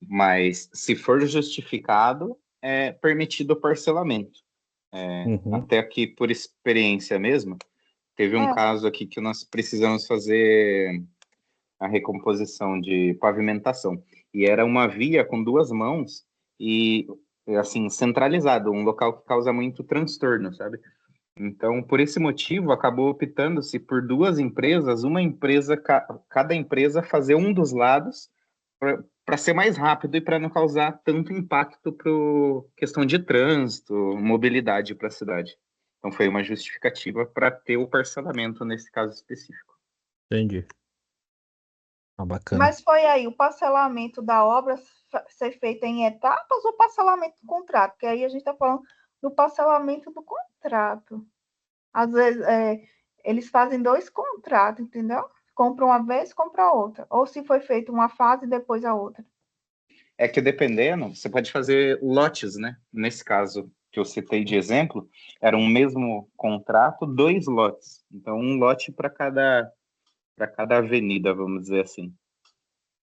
Mas, se for justificado, é permitido o parcelamento. Até aqui por experiência mesmo, teve um caso aqui que nós precisamos fazer a recomposição de pavimentação. E era uma via com 2 mãos e, assim, centralizado, um local que causa muito transtorno, sabe? Então, por esse motivo, acabou optando-se por 2 empresas, uma empresa, cada empresa fazer um dos lados para ser mais rápido e para não causar tanto impacto para questão de trânsito, mobilidade para a cidade. Então, foi uma justificativa para ter o parcelamento nesse caso específico. Entendi. Bacana. Mas foi aí o parcelamento da obra ser feito em etapas ou parcelamento do contrato? Porque aí a gente está falando do parcelamento do contrato. Às vezes, eles fazem 2 contratos, entendeu? Compra uma vez, compra outra. Ou se foi feito uma fase e depois a outra. É que dependendo, você pode fazer lotes, né? Nesse caso que eu citei de exemplo, era um mesmo contrato, 2 lotes. Então, um lote para cada avenida, vamos dizer assim.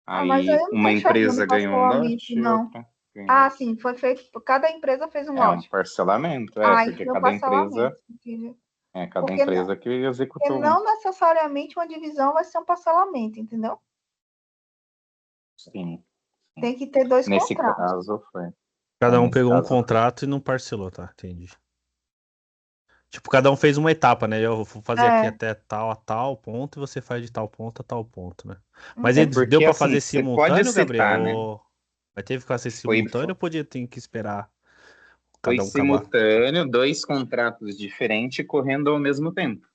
Mas aí eu não uma estou enxergando empresa ganhou um parcelamento, lote, não. outra ganhou outro. Sim, foi feito, cada empresa fez um É um lote. parcelamento, porque foi um cada empresa, parcelamento. Entendi. cada Porque empresa que Porque executou. não necessariamente uma divisão vai ser um parcelamento, entendeu? Sim. Tem que ter 2 Nesse contratos. caso foi. Cada um nesse pegou um caso, contrato e não parcelou, tá? Entendi. Tipo, cada um fez uma etapa, né? Eu vou fazer aqui até tal a tal ponto e você faz de tal ponto a tal ponto, né? Mas É ele deu porque, pra assim, fazer você pode simultâneo, Gabriel? citar, né? Mas teve que fazer Foi simultâneo ou ter que esperar Foi cada um acabar? simultâneo, 2 contratos diferentes correndo ao mesmo tempo.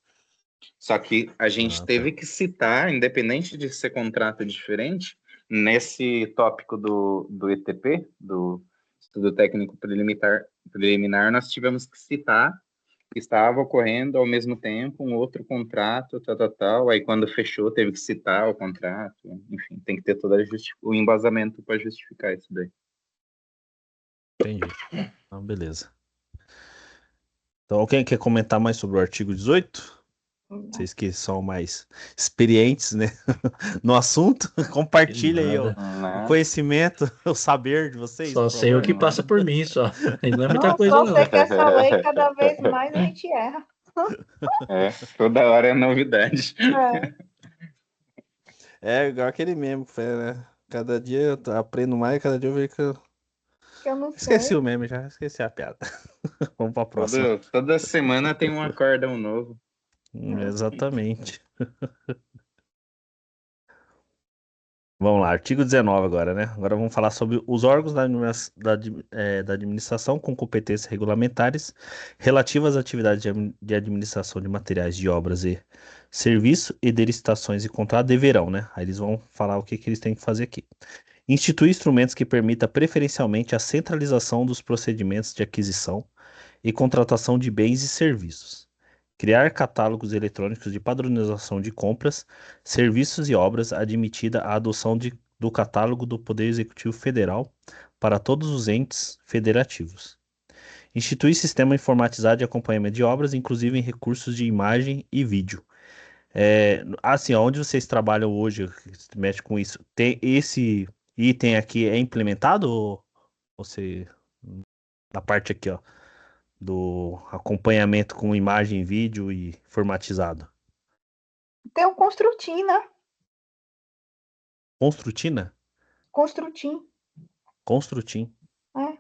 Só que a gente teve que citar, independente de ser contrato diferente, nesse tópico do ETP, do Estudo Técnico Preliminar, nós tivemos que citar que estava ocorrendo ao mesmo tempo um outro contrato, tal. Aí quando fechou, teve que citar o contrato. Enfim, tem que ter todo o embasamento para justificar isso daí. Entendi. Então, beleza. Então, alguém quer comentar mais sobre o artigo 18? Vocês que são mais experientes, né, no assunto, compartilha aí o conhecimento, o saber de vocês, Só por sei o favor. que passa por mim, só. Não é muita Não, coisa, só não. sei que essa lei, cada vez mais a gente erra. Toda hora é novidade. É igual aquele meme que foi, né? Cada dia eu aprendo mais, cada dia eu vejo que eu... Que eu não Esqueci sei. o meme já, esqueci a piada. Vamos pra próxima. Toda semana tem um acórdão novo. Exatamente. Vamos lá, artigo 19 agora, né? Agora vamos falar sobre os órgãos da administração com competências regulamentares relativas às atividades de administração de materiais de obras e serviço e de licitações e contrato deverão, né? Aí eles vão falar o que eles têm que fazer aqui. Instituir instrumentos que permita preferencialmente a centralização dos procedimentos de aquisição e contratação de bens e serviços. Criar catálogos eletrônicos de padronização de compras, serviços e obras, admitida a adoção do catálogo do Poder Executivo Federal para todos os entes federativos. Instituir sistema informatizado de acompanhamento de obras, inclusive em recursos de imagem e vídeo. Assim, onde vocês trabalham hoje, que se mexe com isso, tem esse item aqui é implementado ou você na parte aqui, ó, do acompanhamento com imagem, vídeo e formatizado? Tem o Construtim, né? Construtina? Construtim. Construtim. É.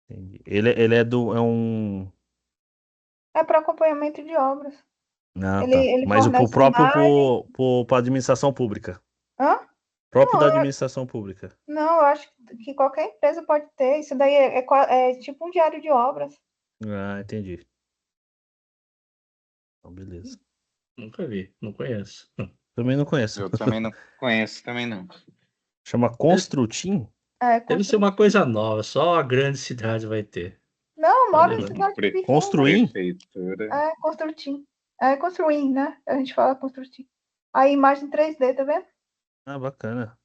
Entendi. Ele é um... É para acompanhamento de obras. Ah, tá. Ele Mas o fornece próprio imagem. para administração pública. Hã? Próprio da Não, administração pública. não, eu acho que qualquer empresa pode ter. Isso daí é tipo um diário de obras. Ah, entendi. Então, beleza. Nunca vi, não conheço. Também não conheço. Eu também não conheço, também não. Chama Construtim? Deve ser uma coisa nova, só a grande cidade vai ter. Não, mora em Olha, cidade pequena. Construim? Prefeitura. É, Construtim. É Construim, né? A gente fala Construtim. A imagem 3D, tá vendo? Ah, bacana.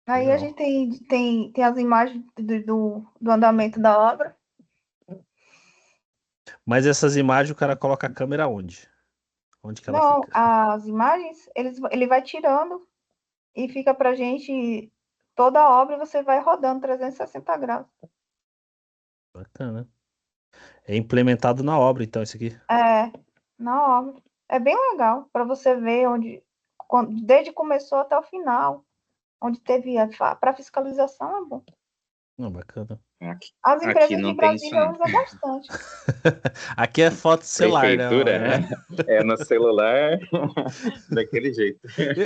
Aí a Legal. gente tem as imagens do andamento da obra. Mas essas imagens o cara coloca a câmera onde? Onde que ela Não, fica? as imagens, ele vai tirando e fica pra gente toda a obra, você vai rodando 360 graus. Bacana. É implementado na obra, então, isso aqui. Na obra. É bem legal para você ver desde que começou até o final, onde teve para fiscalização é bom. Não, bacana. As Aqui empresas de não tem isso, Brasília não. usam bastante. Aqui é foto de celular, Prefeitura, né? é no celular, daquele jeito.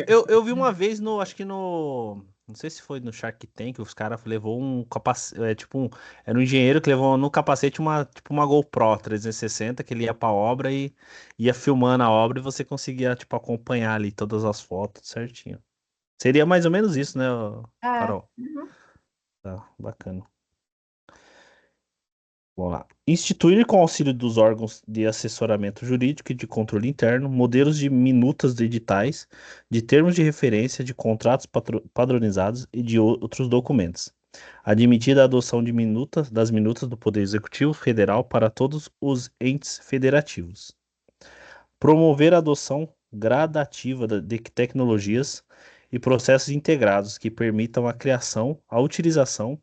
Eu vi uma vez acho que no. Não sei se foi no Shark Tank, os caras levou um capacete. Era um engenheiro que levou no capacete uma GoPro 360, que ele ia pra obra e ia filmando a obra e você conseguia, acompanhar ali todas as fotos certinho. Seria mais ou menos isso, né, Carol? Uhum. Tá, bacana. Vamos lá. Instituir com auxílio dos órgãos de assessoramento jurídico e de controle interno, modelos de minutas de editais, de termos de referência, de contratos padronizados e de outros documentos. Admitida a adoção das minutas do Poder Executivo Federal para todos os entes federativos. Promover a adoção gradativa de tecnologias e processos integrados que permitam a criação, a utilização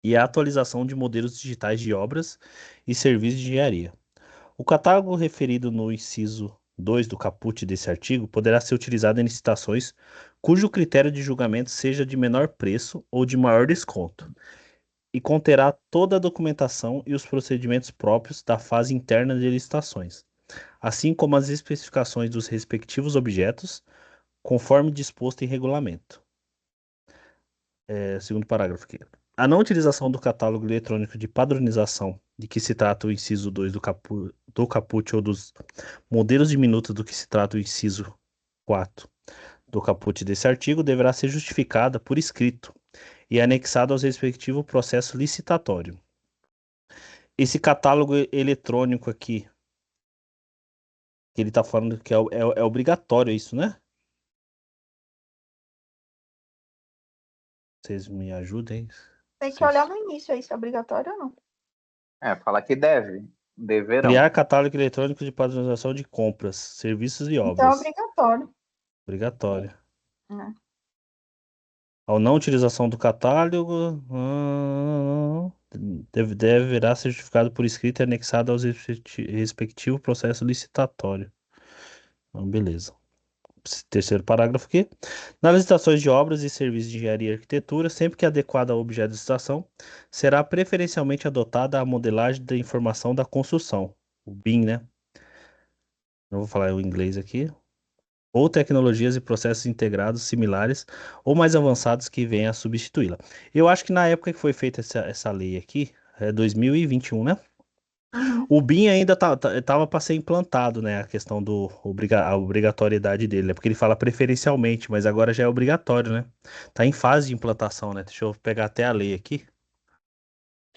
e a atualização de modelos digitais de obras e serviços de engenharia. O catálogo referido no inciso 2 do caput desse artigo poderá ser utilizado em licitações cujo critério de julgamento seja de menor preço ou de maior desconto, e conterá toda a documentação e os procedimentos próprios da fase interna de licitações, assim como as especificações dos respectivos objetos, conforme disposto em regulamento. Segundo parágrafo aqui. A não utilização do catálogo eletrônico de padronização de que se trata o inciso 2 do caput ou dos modelos de minuta do que se trata o inciso 4 do caput desse artigo deverá ser justificada por escrito e anexado aos respectivo processo licitatório. Esse catálogo eletrônico aqui, que ele está falando que é obrigatório isso, né? Vocês me ajudem? Tem que olhar no início aí se é obrigatório ou não. Fala que deverão. Criar catálogo eletrônico de padronização de compras, serviços e Então é obras. obrigatório. Obrigatório. Né? Ao não utilização do catálogo, deverá ser justificado por escrito e anexado ao respectivo processo licitatório. Então, beleza. Terceiro parágrafo aqui. Nas licitações de obras e serviços de engenharia e arquitetura, sempre que adequada ao objeto de licitação, será preferencialmente adotada a modelagem da informação da construção, o BIM, né? Não vou falar o inglês aqui. Ou tecnologias e processos integrados similares ou mais avançados que venham a substituí-la. Eu acho que na época que foi feita essa lei aqui, 2021, né? Uhum. O BIM ainda estava para ser implantado, né? A questão a obrigatoriedade dele, né? Porque ele fala preferencialmente, mas agora já é obrigatório, né? Tá em fase de implantação, né? Deixa eu pegar até a lei aqui.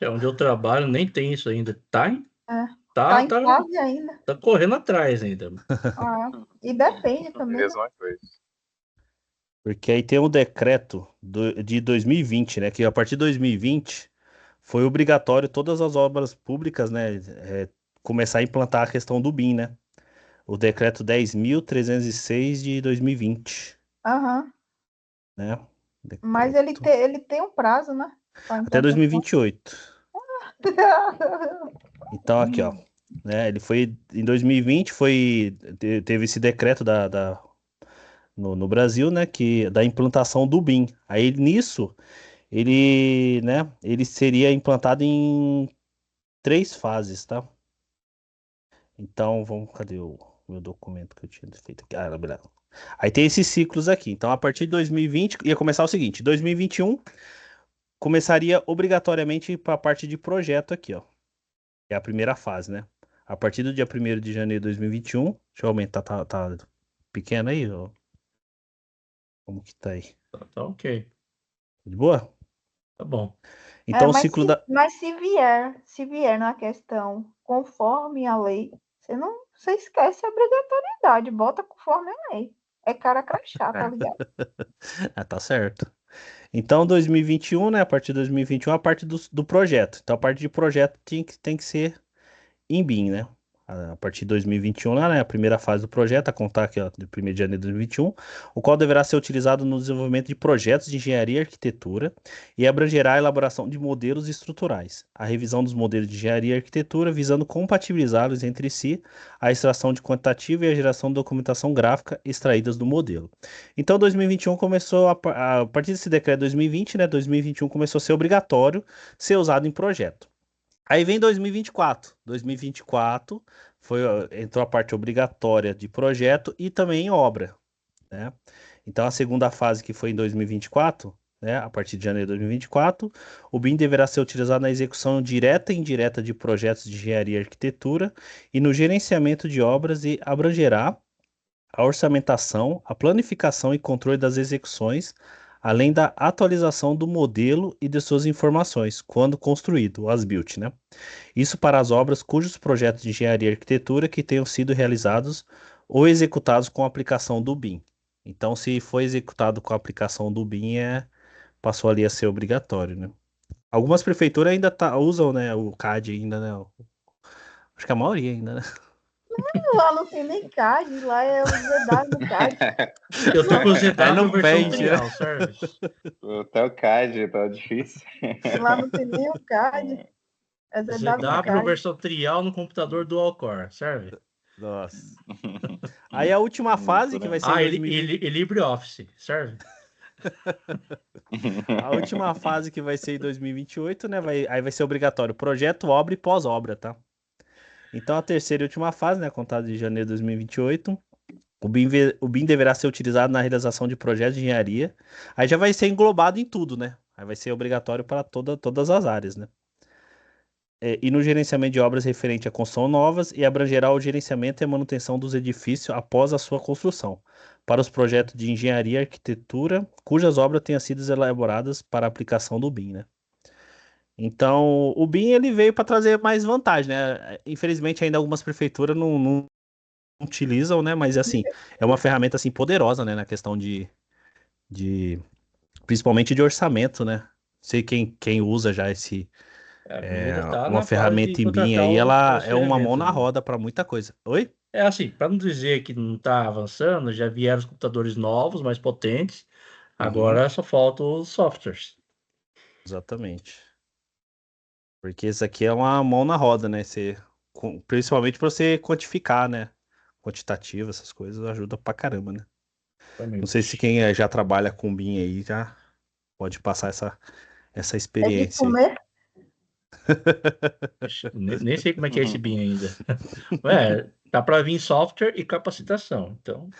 Onde eu trabalho nem tem isso ainda. Tá em fase ainda. Tá correndo atrás ainda. E depende também. Mesma coisa. Porque aí tem um decreto de 2020, né? Que a partir de 2020 foi obrigatório todas as obras públicas, né? Começar a implantar a questão do BIM, né? O decreto 10.306 de 2020. Aham. Né? Mas ele tem um prazo, né? Até 2028. Então, aqui, ó. Né, ele foi em 2020 teve esse decreto no Brasil, né, que da implantação do BIM. Aí nisso ele seria implantado em 3 fases, tá? Então, cadê o meu documento que eu tinha feito aqui? Beleza. Aí tem esses ciclos aqui. Então, a partir de 2020 ia começar o seguinte: 2021 começaria obrigatoriamente para a parte de projeto aqui, ó. É a primeira fase, né? A partir do dia 1º de janeiro de 2021, deixa eu aumentar, tá pequeno aí, ó. Como que tá aí? Tá ok. De boa? Tá bom. Então, o ciclo mas se vier na questão conforme a lei, você esquece a obrigatoriedade, bota conforme a lei. É cara crachá, tá ligado? Tá certo. Então, 2021, né? A partir de 2021, a parte do projeto. Então, a parte de projeto tem que ser em BIM, né? a partir de 2021, lá, né, a primeira fase do projeto, a contar aqui, ó, de 1º de janeiro de 2021, o qual deverá ser utilizado no desenvolvimento de projetos de engenharia e arquitetura e abrangerá a elaboração de modelos estruturais, a revisão dos modelos de engenharia e arquitetura, visando compatibilizá-los entre si, a extração de quantitativa e a geração de documentação gráfica extraídas do modelo. Então, 2021 começou, a partir desse decreto de 2020, né, 2021 começou a ser obrigatório ser usado em projeto. Aí vem 2024. 2024 entrou a parte obrigatória de projeto e também em obra, né? Então a segunda fase, que foi em 2024, né, a partir de janeiro de 2024, o BIM deverá ser utilizado na execução direta e indireta de projetos de engenharia e arquitetura e no gerenciamento de obras e abrangerá a orçamentação, a planificação e controle das execuções, além da atualização do modelo e de suas informações, quando construído, o as-built, né? Isso para as obras cujos projetos de engenharia e arquitetura que tenham sido realizados ou executados com a aplicação do BIM. Então, se foi executado com a aplicação do BIM, passou ali a ser obrigatório, né? Algumas prefeituras ainda usam, né, o CAD ainda, né? Acho que a maioria ainda, né? Lá não tem nem CAD, lá é o ZW CAD. Eu tô com o ZW no versão Paint, trial, serve? Até o CAD, tá difícil. Lá não tem nem o CAD. É ZW ZW CAD. versão trial no computador dual core, serve? Nossa. Aí a última fase, que vai ser em 2020... LibreOffice, serve? A última fase, que vai ser em 2028, né? Aí vai ser obrigatório projeto, obra e pós-obra, tá? Então a terceira e última fase, né? Contada de janeiro de 2028, o BIM deverá ser utilizado na realização de projetos de engenharia. Aí já vai ser englobado em tudo, né? Aí vai ser obrigatório para todas as áreas, né? E no gerenciamento de obras referente à construção novas e abrangerá o gerenciamento e a manutenção dos edifícios após a sua construção, para os projetos de engenharia e arquitetura, cujas obras tenham sido elaboradas para a aplicação do BIM, né? Então, o BIM ele veio para trazer mais vantagem, né? Infelizmente, ainda algumas prefeituras não utilizam, né? Mas, assim, é uma ferramenta, assim, poderosa, né? Na questão de principalmente de orçamento, né? Sei quem usa já A Avenida tá uma na fase de ferramenta em BIM contratar aí, ela os é uma mão ferramentas, na né? roda para muita coisa. Oi? É assim, para não dizer que não está avançando, já vieram os computadores novos, mais potentes, agora só faltam os softwares. Exatamente. Porque isso aqui é uma mão na roda, né? Principalmente para você quantificar, né? Quantitativo, essas coisas ajuda pra caramba, né? Não sei se quem já trabalha com BIM aí já pode passar essa É de experiência aí. comer. Nem sei como é que é esse BIM ainda. Dá para vir software e capacitação. Então,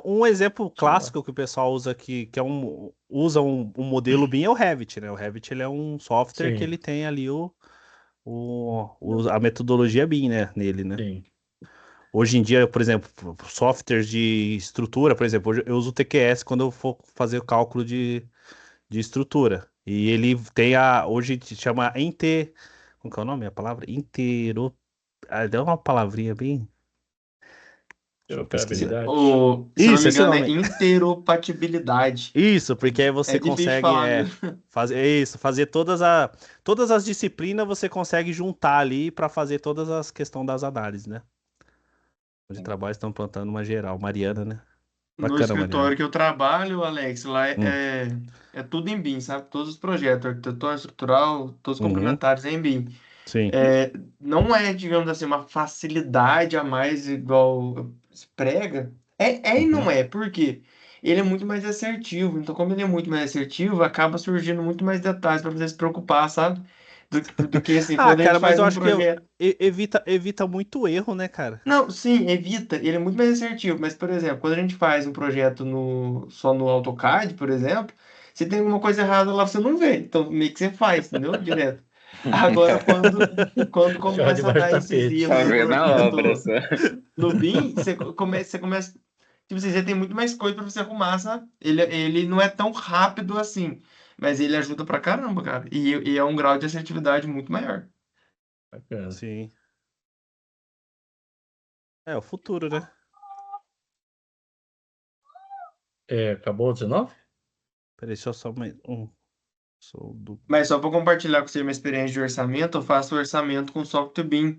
Um exemplo sei lá. clássico que o pessoal usa usa um modelo BIM é o Revit, né? O Revit ele é um software que Sim, ele tem ali a metodologia BIM, né? Nele, né? sim. Hoje em dia, por exemplo, softwares de estrutura, por exemplo, hoje eu uso o TQS quando eu for fazer o cálculo de estrutura. E ele tem hoje se chama como que é o nome? A palavra? Deu uma palavrinha bem. Deixa eu pesquisar. Interoperabilidade. Se eu não Isso, me esse engano, é nome. interoperabilidade. Isso, porque aí você É difícil de consegue falar, viu? fazer todas as disciplinas, você consegue juntar ali para fazer todas as questões das análises, né? Onde trabalho estão plantando uma geral. Mariana, né? No Bacana, Mariana. escritório que eu trabalho, Alex, lá Hum, é tudo em BIM, sabe? Todos os projetos, arquitetura estrutural, todos uhum, complementares é em BIM. sim. Não é, digamos assim, uma facilidade a mais igual se prega. E não Uhum. é, por quê? Ele é muito mais assertivo. Então, como ele é muito mais assertivo, acaba surgindo muito mais detalhes para você se preocupar, sabe? Do que assim, Ah, quando a gente cara, mas faz eu um acho que projeto. evita muito erro, né, cara? Não, sim, evita, ele é muito mais assertivo, mas, por exemplo, quando a gente faz um projeto só no AutoCAD, por exemplo, se tem alguma coisa errada lá, você não vê, então meio que você faz, entendeu? Direto. Agora, quando Joga começa a debaixo do dar esses tapete. erros Tá no vendo a obra, projeto só. no BIM, você começa, tipo assim, você tem muito mais coisa para você arrumar, sabe? Ele não é tão rápido assim, mas ele ajuda pra caramba, cara, e é um grau de assertividade muito maior. Bacana. Sim. É o futuro, né? Acabou o 19? Peraí, deixa eu só mais Sou do. Mas só para compartilhar com você minha experiência de orçamento, eu faço orçamento com software BIM,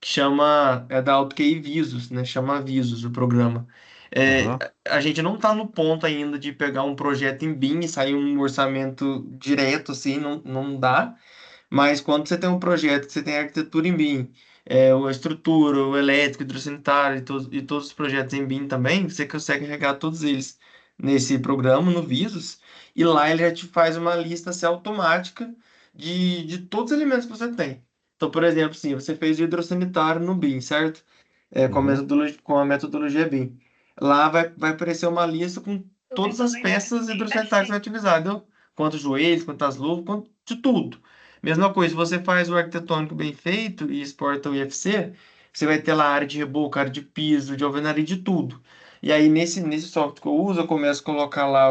que chama, é da AutoQI Visos, né? Chama Visos o programa. Aham. A gente não está no ponto ainda de pegar um projeto em BIM e sair um orçamento direto, assim, não dá. Mas quando você tem um projeto que você tem arquitetura em BIM, a estrutura, o elétrico, o hidrossanitário e todos os projetos em BIM também, você consegue regar todos eles nesse programa, no Visos, e lá ele já te faz uma lista assim, automática de todos os elementos que você tem. Então, por exemplo, sim, você fez o hidrossanitário no BIM, certo? Uhum. Com a metodologia BIM. Lá vai aparecer uma lista com todas as peças hidrossanitárias que você vai utilizar, entendeu? Quantos joelhos, quantas luvas, quanto, de tudo. Mesma coisa, se você faz o arquitetônico bem feito e exporta o IFC, você vai ter lá área de reboco, área de piso, de alvenaria, de tudo. E aí, nesse software que eu uso, eu começo a colocar lá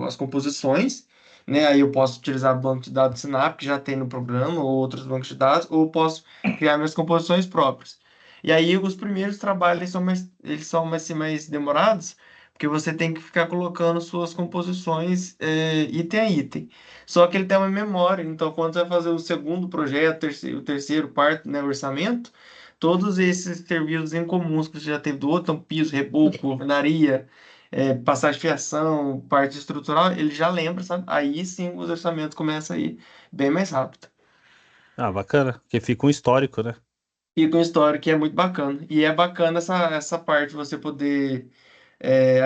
as composições, né? Aí eu posso utilizar banco de dados Synapse, que já tem no programa, ou outros bancos de dados, ou eu posso criar minhas composições próprias. E aí, os primeiros trabalhos, assim, mais demorados, porque você tem que ficar colocando suas composições item a item. Só que ele tem uma memória, então quando você vai fazer o segundo projeto, o terceiro, quarto, né, orçamento, todos esses serviços em comuns que você já teve do outro, então piso, reboco, alvenaria, passagem de fiação, parte estrutural, ele já lembra, sabe? Aí sim os orçamentos começam a ir bem mais rápido. Ah, bacana, porque fica um histórico, né? E com história que é muito bacana. E é bacana essa parte de você poder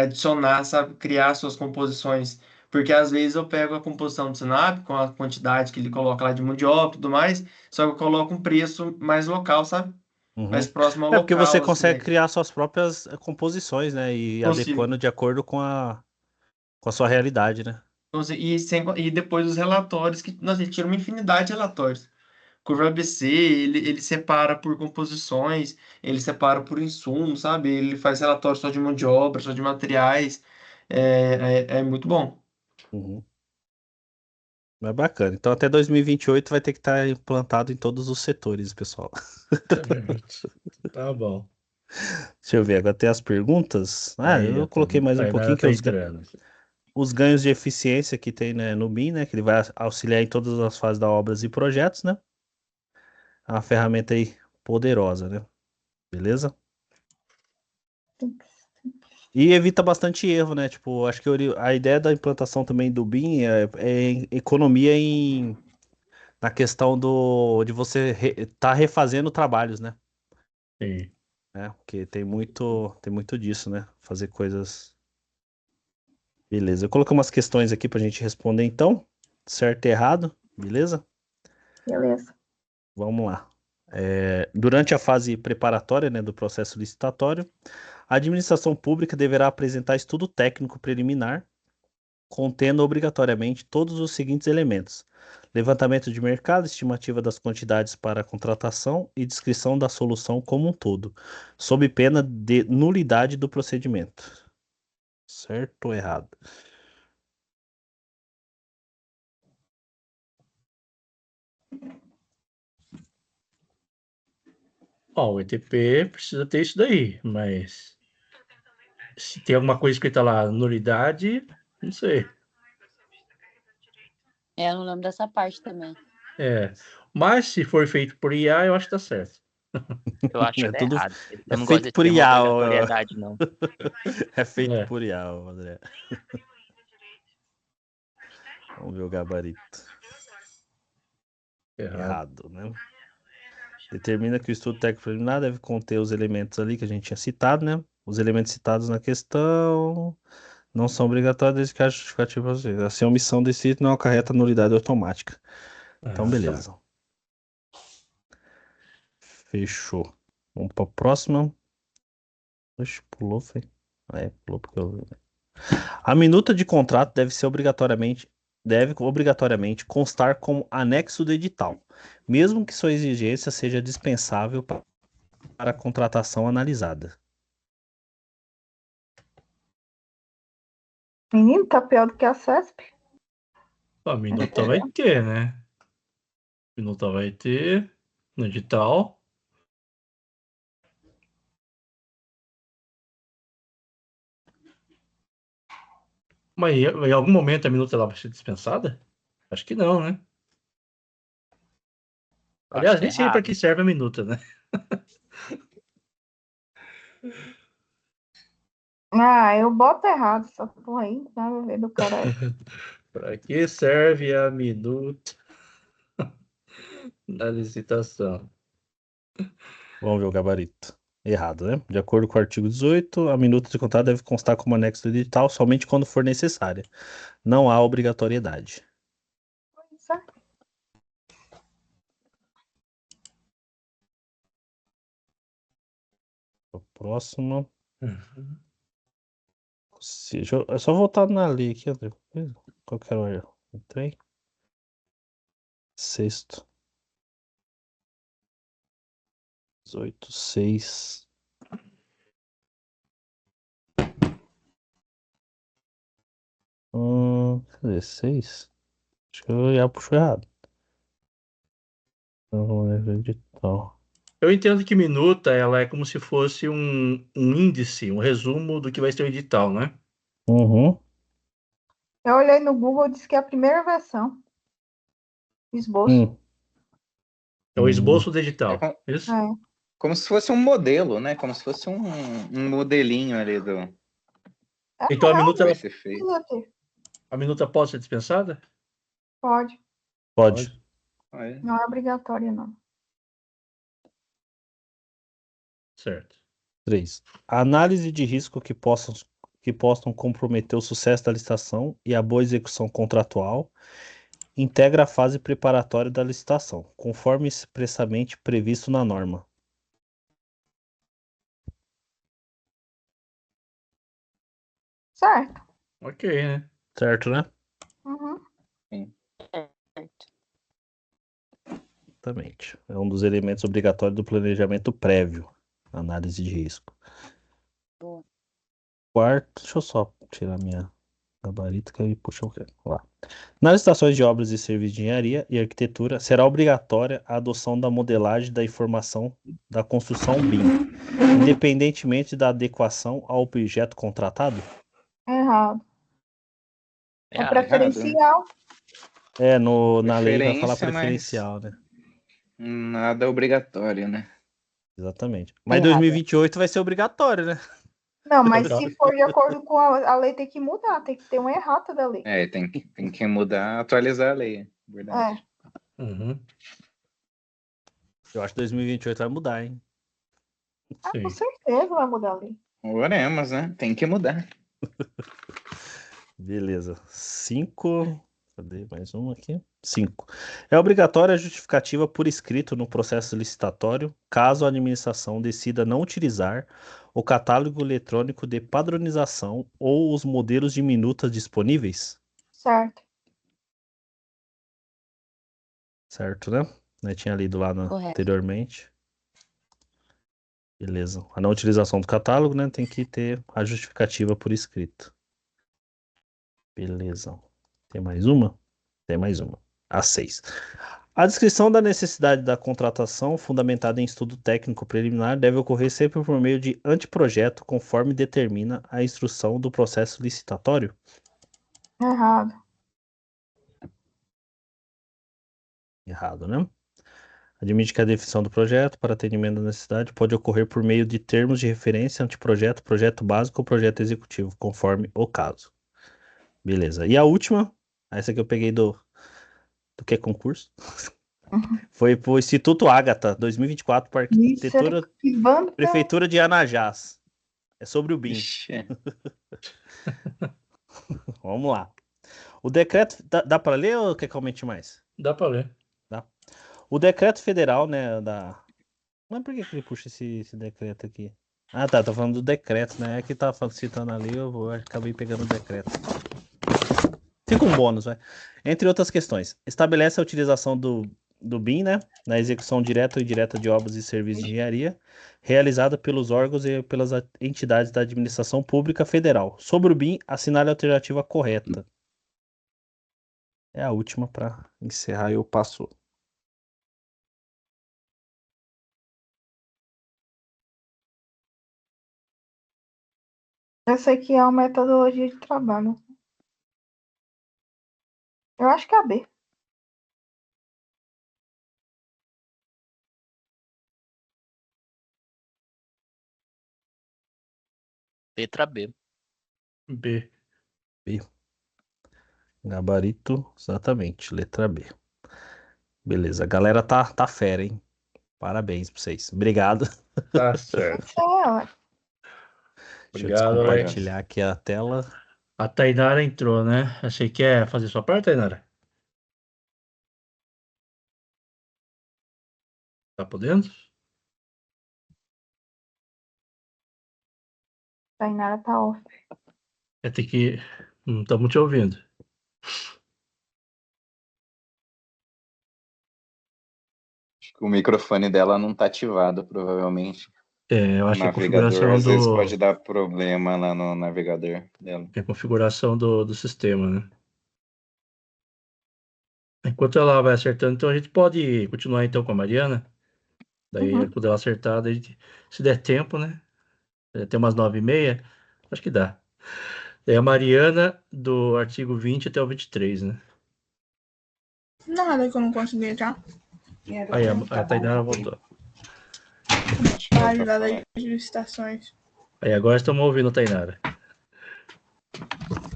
adicionar, sabe, criar suas composições. Porque às vezes eu pego a composição do Sinap com a quantidade que ele coloca lá de mão de obra e tudo mais, só que eu coloco um preço mais local, sabe? Mais Uhum. próximo ao É porque você local, assim, consegue criar suas próprias composições, né? E consigo. adequando de acordo com a sua realidade, né? E depois os relatórios, que nós tira uma infinidade de relatórios. Curva ABC, ele separa por composições, ele separa por insumo, sabe? Ele faz relatório só de mão de obra, só de materiais. É muito bom. Uhum. Mas bacana. Então até 2028 vai ter que estar implantado em todos os setores, pessoal. Exatamente. Tá bom. Deixa eu ver, agora tem as perguntas. Ah, Aí, eu a coloquei mais um Tainara pouquinho, que é tá entrando. os ganhos de eficiência que tem, né, no BIM, né? Que ele vai auxiliar em todas as fases da obras e projetos, né? É uma ferramenta aí poderosa, né? Beleza? E evita bastante erro, né? Tipo, acho que a ideia da implantação também do BIM é economia na questão de você tá refazendo trabalhos, né? Sim. Porque tem muito disso, né? Fazer coisas. Beleza. Eu coloquei umas questões aqui pra gente responder então. Certo e errado, beleza? Beleza. Vamos lá. Durante a fase preparatória, né, do processo licitatório, a administração pública deverá apresentar estudo técnico preliminar, contendo obrigatoriamente todos os seguintes elementos: levantamento de mercado, estimativa das quantidades para a contratação e descrição da solução como um todo, sob pena de nulidade do procedimento. Certo ou errado? Ó, o ETP precisa ter isso daí, mas se tem alguma coisa escrita lá, nulidade, não sei. Eu não lembro dessa parte também. Mas se for feito por IA, eu acho que tá certo. Eu acho É que tá tudo errado. é Eu não gosto feito desse por termo IA, obrigatoriedade, não. é feito É. por IA, André. Vamos ver o gabarito. Errado. Errado, né? Determina que o estudo técnico preliminar deve conter os elementos ali que a gente tinha citado, né? Os elementos citados na questão não são obrigatórios desde que a justificativa assim, a omissão desse item não acarreta nulidade automática. Então, Ah, tá. beleza. Fechou. Vamos para a próxima. Oxe, pulou, foi. Pulou porque eu... A minuta de contrato deve obrigatoriamente constar como anexo do edital, mesmo que sua exigência seja dispensável para a contratação analisada. Menino, tá pior do que a CESP. A minuta vai ter, né? Minuta vai ter no edital. Mas em algum momento a minuta ela vai ser dispensada? Acho que não, né? Eu acho Aliás, que é nem sei para errado. que serve a minuta, né? Ah, eu boto errado essa porra aí, nada a ver do caralho. Para que serve a minuta da licitação? Vamos ver o gabarito. Errado, né? De acordo com o artigo 18, a minuta de contrato deve constar como anexo do edital somente quando for necessária. Não há obrigatoriedade. Certo? O próximo. É só voltar na lei aqui, André. Qual que era o erro? Entrei. Sexto. 18, 6. Cadê? 6? Acho que eu já puxou errado. Então, vamos ver o edital. Eu entendo que minuta ela é como se fosse um índice, um resumo do que vai ser o edital, né? Uhum. Eu olhei no Google e disse que é a primeira versão. Esboço. Hum. É o esboço do É edital. Isso? É. como se fosse um modelo, né? Como se fosse um modelinho ali do Então a que minuta, vai ela- ser feito. Podia ter. a minuta pode ser dispensada? Pode. Pode. Olha. Não é obrigatório, não. Certo. 3. Análise de risco que possam comprometer o sucesso da licitação e a boa execução contratual integra a fase preparatória da licitação, conforme expressamente previsto na norma. Certo. Ok, né? Certo, né? Uhum. Certo. Exatamente. É um dos elementos obrigatórios do planejamento prévio, análise de risco. Boa. Quarto, deixa eu só tirar minha gabarito que aí puxa o quê? Lá. Nas estações de obras e serviços de engenharia e arquitetura, será obrigatória a adoção da modelagem da informação da construção BIM, independentemente da adequação ao objeto contratado? Errado. É Errado. preferencial. Na lei vai falar Preferência, mas preferencial, né? nada obrigatório, né? Exatamente. Mas Errado. 2028 vai ser obrigatório, né? Não, mas se for de acordo com a lei, tem que mudar, tem que ter uma errata da lei. Tem que mudar, atualizar a lei, verdade. É. Uhum. Eu acho que 2028 vai mudar, hein? Com Sim. certeza vai mudar a lei. Oremos, né? Tem que mudar. Beleza. 5. Cadê mais um aqui? 5. É obrigatória a justificativa por escrito no processo licitatório, caso a administração decida não utilizar o catálogo eletrônico de padronização ou os modelos de minutas disponíveis? Certo. Certo, né? Eu tinha lido lá Correto. anteriormente. Beleza. A não utilização do catálogo, né? Tem que ter a justificativa por escrito. Beleza. Tem mais uma? Tem mais uma. A 6. A descrição da necessidade da contratação, fundamentada em estudo técnico preliminar, deve ocorrer sempre por meio de anteprojeto, conforme determina a instrução do processo licitatório? Errado. Errado, né? Admite que a definição do projeto para atendimento da necessidade pode ocorrer por meio de termos de referência, anteprojeto, projeto básico ou projeto executivo, conforme o caso. Beleza. E a última, essa que eu peguei do que é concurso, foi para o Instituto Ágata, 2024, para Arquitetura, Que banda. Prefeitura de Anajás. É sobre o BIM. Ixi, Vamos lá. O decreto. Dá para ler ou quer que aumente mais? Dá para ler. Dá. O decreto federal, né? Mas por que ele puxa esse decreto aqui? Ah, tá falando do decreto, né? É que tá citando ali, eu acabei pegando o decreto. Fica um bônus, vai. Entre outras questões, estabelece a utilização do BIM, né? Na execução direta ou indireta de obras e serviços de engenharia, realizada pelos órgãos e pelas entidades da administração pública federal. Sobre o BIM, assinale a alternativa correta. É a última para encerrar, eu passo. Essa aqui é uma metodologia de trabalho. Eu acho que é a B. Letra B. B. Gabarito, exatamente, letra B. Beleza, a galera tá fera, hein? Parabéns pra vocês. Obrigado. Tá certo. Ó, Deixa eu Obrigado, Alex. descompartilhar aqui a tela. A Tainara entrou, né? Você quer fazer sua parte, Tainara? Tá podendo? Tainara tá off. É ter que. Não estamos te ouvindo. Acho que o microfone dela não tá ativado, provavelmente. É, eu O acho que a navegador, configuração às vezes, do. pode dar problema lá no navegador dela. É a configuração do sistema, né? Enquanto ela vai acertando, então a gente pode continuar então com a Mariana. Daí, Uhum. quando ela acertar, daí, se der tempo, né? Até umas 9h30, acho que dá. É a Mariana do artigo 20 até o 23, né? Nada que eu não consegui já. Aí a Tainara voltou. Acho que ela tá Ajudar falando. das licitações. Aí agora estamos ouvindo a Tainara.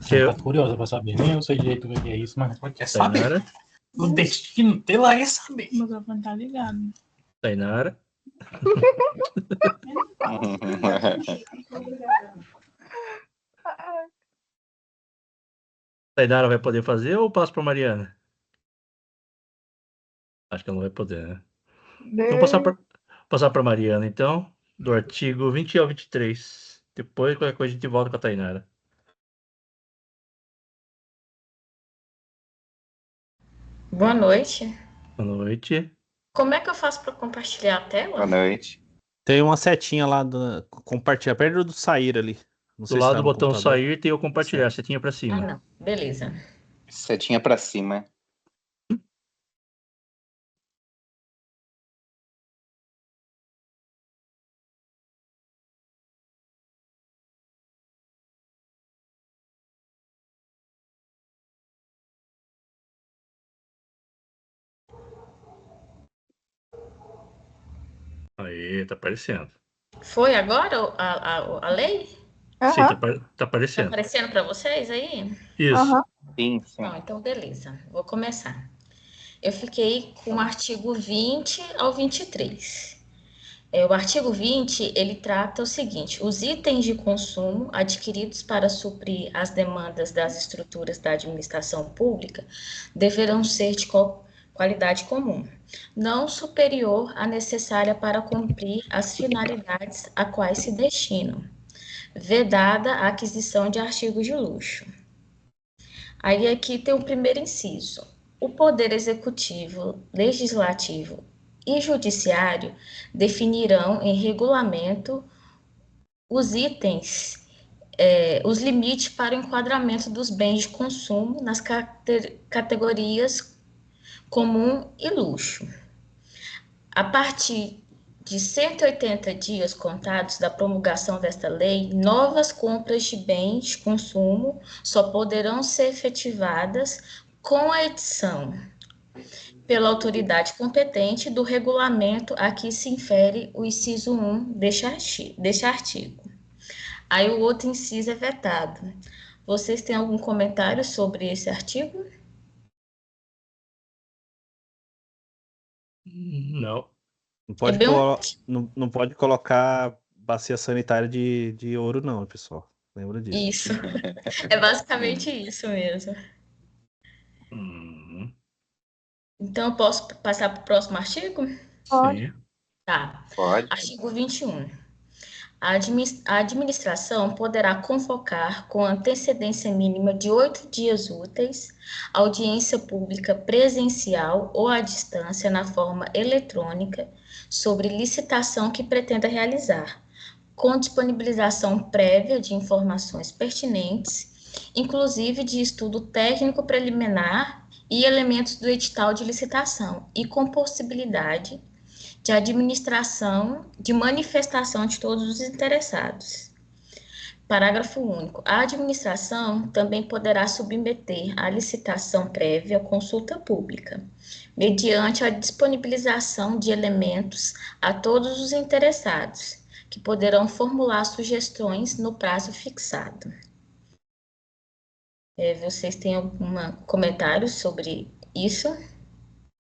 Você tá curiosa pra saber, nem eu sei direito o que é isso, mas quer saber. Tainara, O destino dela é saber. O microfone tá ligado. Tainara. Tainara vai poder fazer ou passo para Mariana? Acho que ela não vai poder, né? Então passar para Mariana, então, do artigo 20 ao 23. Depois, qualquer coisa, a gente volta com a Tainara. Boa noite. Boa noite. Como é que eu faço para compartilhar a Boa tela? noite. Tem uma setinha lá do compartilhar, perto do sair ali. Não Do sei se lado tá do no botão computador. sair tem o compartilhar, setinha para Ah, cima. não. Beleza. Setinha pra cima. Aí, tá aparecendo. Foi agora a lei? Sim, Aham. tá Tá aparecendo. aparecendo para vocês aí? Isso. Aham. Sim, sim. Não, então beleza. Vou começar. Eu fiquei com o artigo 20 ao 23. O artigo 20, ele trata o seguinte: os itens de consumo adquiridos para suprir as demandas das estruturas da administração pública deverão ser de qualidade comum, não superior à necessária para cumprir as finalidades a quais se destinam, vedada a aquisição de artigos de luxo. Aí aqui tem o primeiro inciso. O Poder Executivo, Legislativo e Judiciário definirão em regulamento os itens, os limites para o enquadramento dos bens de consumo nas categorias comum e luxo. A partir de 180 dias contados da promulgação desta lei, novas compras de bens de consumo só poderão ser efetivadas com a edição pela autoridade competente do regulamento a que se infere o inciso 1 deste artigo. Aí o outro inciso é vetado. Vocês têm algum comentário sobre esse artigo? Não. Não pode, bem não pode colocar bacia sanitária de ouro, não, pessoal. Lembra disso. Isso. É basicamente isso mesmo. Uhum. Então, eu posso passar para o próximo artigo? Pode. Sim. Tá. Pode. Artigo 21. A administração poderá convocar com antecedência mínima de 8 dias úteis audiência pública presencial ou à distância na forma eletrônica sobre licitação que pretenda realizar, com disponibilização prévia de informações pertinentes, inclusive de estudo técnico preliminar e elementos do edital de licitação, e com possibilidade de administração, de manifestação de todos os interessados. Parágrafo único. A administração também poderá submeter à licitação prévia consulta pública, mediante a disponibilização de elementos a todos os interessados, que poderão formular sugestões no prazo fixado. Vocês têm algum comentário sobre isso?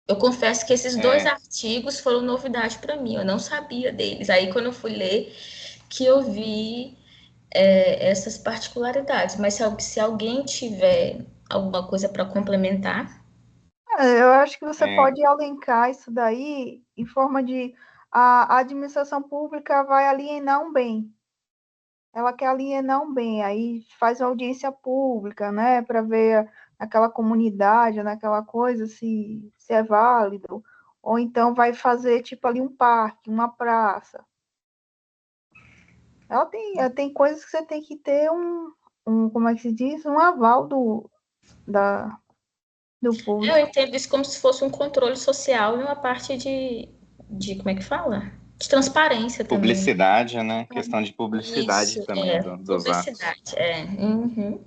Eu confesso que esses dois artigos foram novidade para mim, eu não sabia deles. Aí, quando eu fui ler, que eu vi essas particularidades. Mas se alguém tiver alguma coisa para complementar. Eu acho que você pode elencar isso daí em forma de a administração pública vai alienar um bem. Ela quer alienar um bem, aí faz uma audiência pública, né, para ver naquela comunidade, naquela coisa, se é válido, ou então vai fazer, tipo, ali um parque, uma praça. Ela tem coisas que você tem que ter como é que se diz? Um aval do público. Eu entendo isso como se fosse um controle social e uma parte de como é que fala? De transparência também. Publicidade, né? Questão de publicidade Isso, também dos atos. publicidade, Uhum.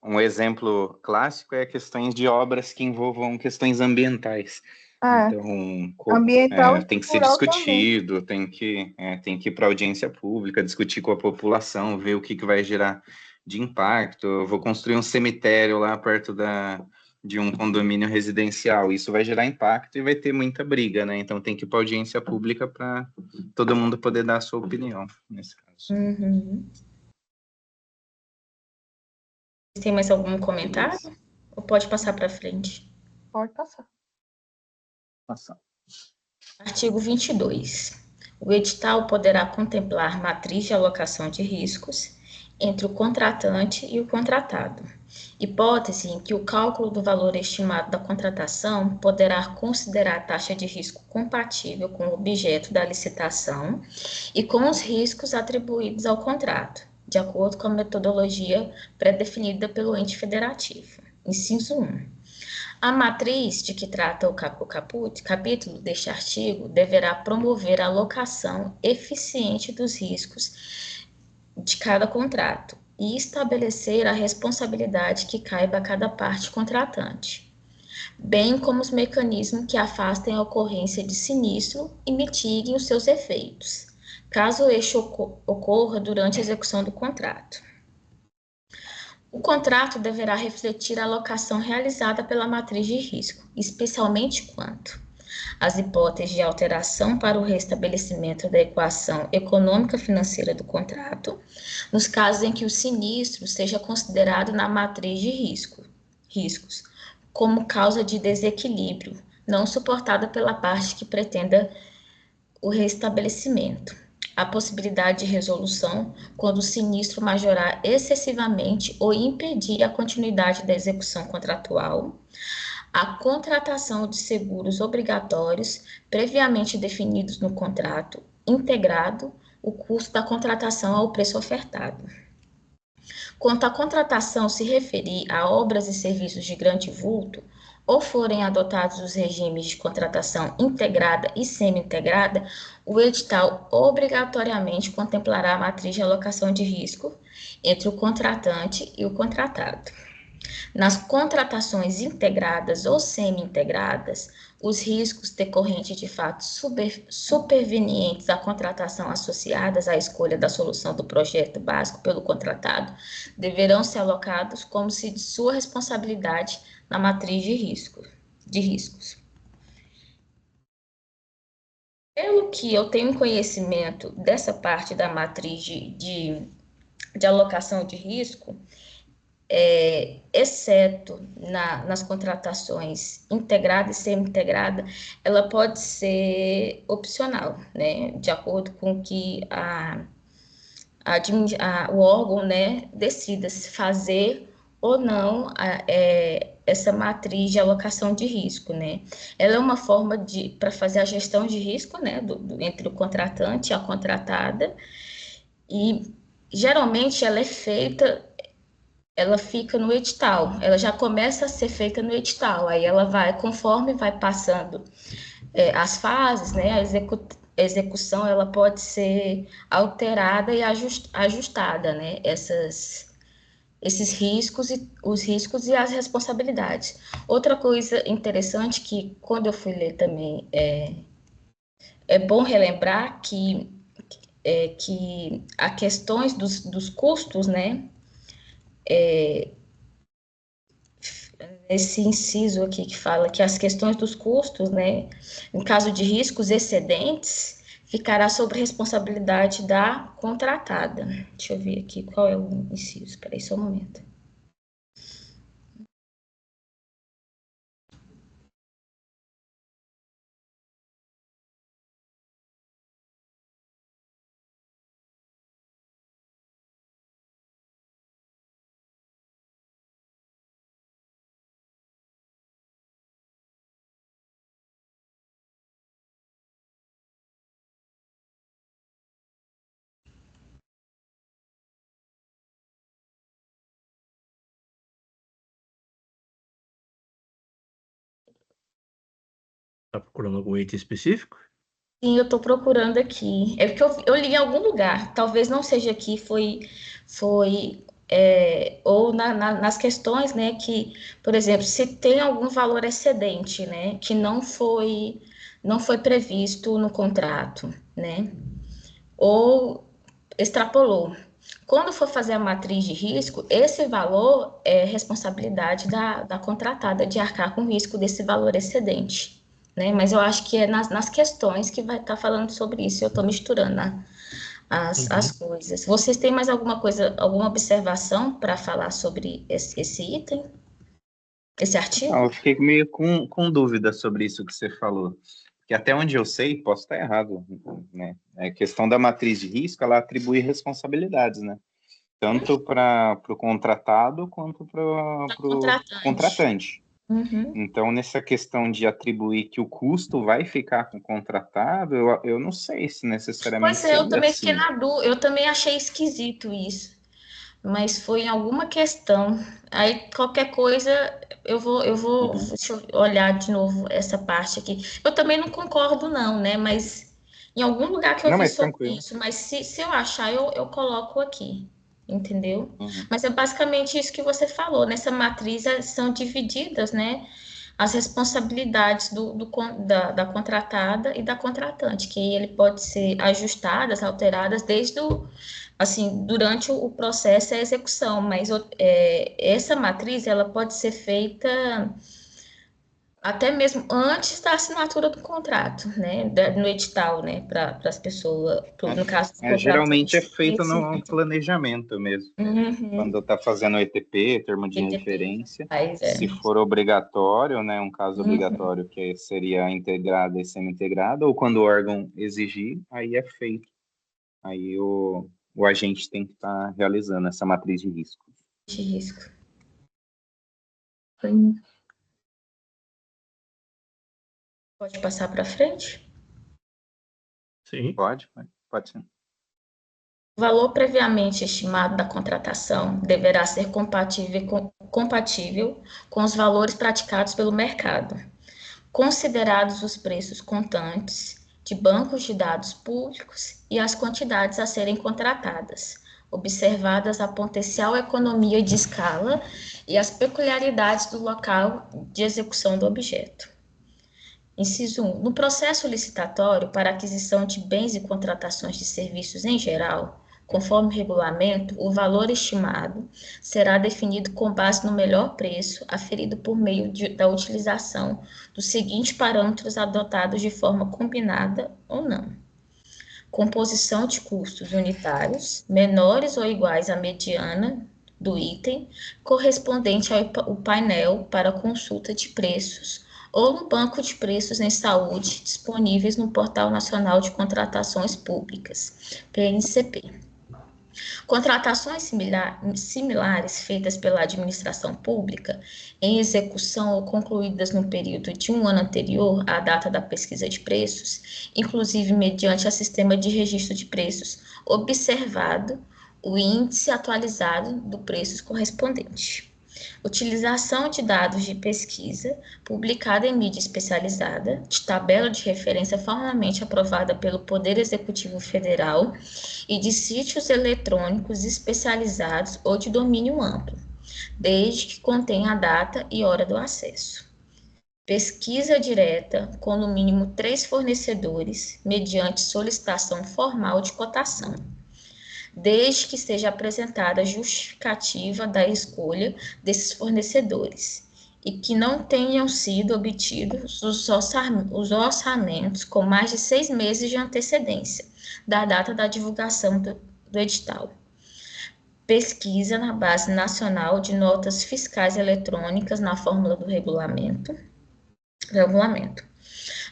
Um exemplo clássico é questões de obras que envolvam questões ambientais. Então, ambiental tem que ser discutido, tem que ir para audiência pública, discutir com a população, ver o que vai gerar de impacto. Eu vou construir um cemitério lá perto de um condomínio residencial, isso vai gerar impacto e vai ter muita briga, né? Então tem que ir para audiência pública para todo mundo poder dar a sua opinião, nesse caso. Uhum. Tem mais algum comentário? Ou pode passar para frente? Pode passar. Artigo 22. O edital poderá contemplar matriz de alocação de riscos entre o contratante e o contratado, hipótese em que o cálculo do valor estimado da contratação poderá considerar a taxa de risco compatível com o objeto da licitação e com os riscos atribuídos ao contrato, de acordo com a metodologia pré-definida pelo ente federativo. Inciso 1. A matriz de que trata o capítulo deste artigo deverá promover a alocação eficiente dos riscos de cada contrato e estabelecer a responsabilidade que caiba a cada parte contratante, bem como os mecanismos que afastem a ocorrência de sinistro e mitiguem os seus efeitos, caso este ocorra durante a execução do contrato. O contrato deverá refletir a alocação realizada pela matriz de risco, especialmente quanto às hipóteses de alteração para o restabelecimento da equação econômica-financeira do contrato, nos casos em que o sinistro seja considerado na matriz de riscos, como causa de desequilíbrio, não suportada pela parte que pretenda o restabelecimento. A possibilidade de resolução quando o sinistro majorar excessivamente ou impedir a continuidade da execução contratual, a contratação de seguros obrigatórios previamente definidos no contrato, integrado o custo da contratação ao preço ofertado. Quanto à contratação se referir a obras e serviços de grande vulto, ou forem adotados os regimes de contratação integrada e semi-integrada, o edital obrigatoriamente contemplará a matriz de alocação de risco entre o contratante e o contratado. Nas contratações integradas ou semi-integradas, os riscos decorrentes de fatos supervenientes à contratação associadas à escolha da solução do projeto básico pelo contratado deverão ser alocados como se de sua responsabilidade na matriz de riscos. Pelo que eu tenho conhecimento dessa parte da matriz de alocação de risco, exceto nas contratações integrada e semi-integrada, ela pode ser opcional, né, de acordo com que o órgão, né, decida se fazer ou não essa matriz de alocação de risco, né. Ela é uma forma para fazer a gestão de risco, né, entre o contratante e a contratada, e geralmente ela fica no edital, ela já começa a ser feita no edital, aí ela vai, conforme vai passando as fases, né, a execução, ela pode ser alterada e ajustada, né, esses riscos, os riscos e as responsabilidades. Outra coisa interessante que, quando eu fui ler também, é bom relembrar que que há questões dos custos, né? Esse inciso aqui que fala que as questões dos custos, né, em caso de riscos excedentes, ficará sob responsabilidade da contratada. Deixa eu ver aqui qual é o inciso. Espera aí só um momento. Tá procurando algum item específico? Sim, eu estou procurando aqui. É porque eu li em algum lugar. Talvez não seja aqui, ou nas questões, né, que, por exemplo, se tem algum valor excedente, né, que não foi previsto no contrato, né, ou extrapolou. Quando for fazer a matriz de risco, esse valor é responsabilidade da contratada de arcar com o risco desse valor excedente, né? Mas eu acho que é nas questões que vai estar falando sobre isso, eu estou misturando, né, as coisas. Vocês têm mais alguma coisa, alguma observação para falar sobre esse item? Esse artigo? Não, eu fiquei meio com dúvida sobre isso que você falou. Porque até onde eu sei, posso estar errado, né? A questão da matriz de risco, ela atribui responsabilidades, né? Tanto para o contratado quanto para o contratante. Uhum. Então, nessa questão de atribuir que o custo vai ficar com o contratado, eu não sei se necessariamente Pois é, eu seria também assim. fiquei na dúvida, eu também achei esquisito isso, mas foi em alguma questão. Aí, qualquer coisa, deixa eu olhar de novo essa parte aqui. Eu também não concordo, não, né? Mas em algum lugar que eu Não, vi mas sobre tranquilo. isso, mas se eu achar, eu coloco aqui, entendeu? Uhum. Mas é basicamente isso que você falou. Nessa matriz são divididas, né, as responsabilidades da contratada e da contratante, que ele pode ser ajustadas, alteradas desde assim, durante o processo e a execução, mas essa matriz, ela pode ser feita até mesmo antes da assinatura do contrato, né, no edital, né, para as pessoas, no caso do contrato. Geralmente é feito no planejamento mesmo. Uhum. Quando está fazendo o ETP, termo de referência, se for obrigatório, né, um caso obrigatório que seria integrado e semi-integrado, ou quando o órgão exigir, aí é feito. Aí o agente tem que estar realizando essa matriz de risco. De risco. Pode passar para frente? Sim. Pode sim. O valor previamente estimado da contratação deverá ser compatível com os valores praticados pelo mercado, considerados os preços contantes de bancos de dados públicos e as quantidades a serem contratadas, observadas a potencial economia de escala e as peculiaridades do local de execução do objeto. Inciso 1. No processo licitatório para aquisição de bens e contratações de serviços em geral, conforme o regulamento, o valor estimado será definido com base no melhor preço aferido por meio da utilização dos seguintes parâmetros adotados de forma combinada ou não. Composição de custos unitários, menores ou iguais à mediana do item, correspondente ao painel para consulta de preços, ou no banco de preços em saúde disponíveis no Portal Nacional de Contratações Públicas, PNCP. Contratações similares feitas pela administração pública em execução ou concluídas no período de um ano anterior à data da pesquisa de preços, inclusive mediante o sistema de registro de preços, observado o índice atualizado do preço correspondente. Utilização de dados de pesquisa, publicada em mídia especializada, de tabela de referência formalmente aprovada pelo Poder Executivo Federal e de sítios eletrônicos especializados ou de domínio amplo, desde que contenha a data e hora do acesso. pesquisa direta com no mínimo 3 fornecedores, mediante solicitação formal de cotação, desde que seja apresentada a justificativa da escolha desses fornecedores e que não tenham sido obtidos os orçamentos com mais de 6 meses de antecedência da data da divulgação do edital. Pesquisa na Base Nacional de Notas Fiscais Eletrônicas na fórmula do regulamento.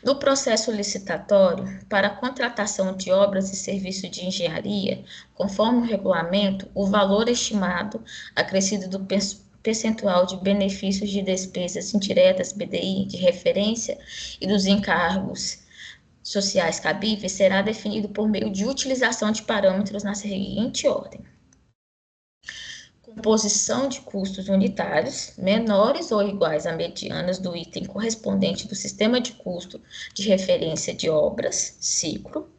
No processo licitatório, para a contratação de obras e serviços de engenharia, conforme o regulamento, o valor estimado, acrescido do percentual de benefícios de despesas indiretas, BDI, de referência e dos encargos sociais cabíveis, será definido por meio de utilização de parâmetros na seguinte ordem: composição de custos unitários, menores ou iguais a medianas do item correspondente do sistema de custo de referência de obras, ciclo,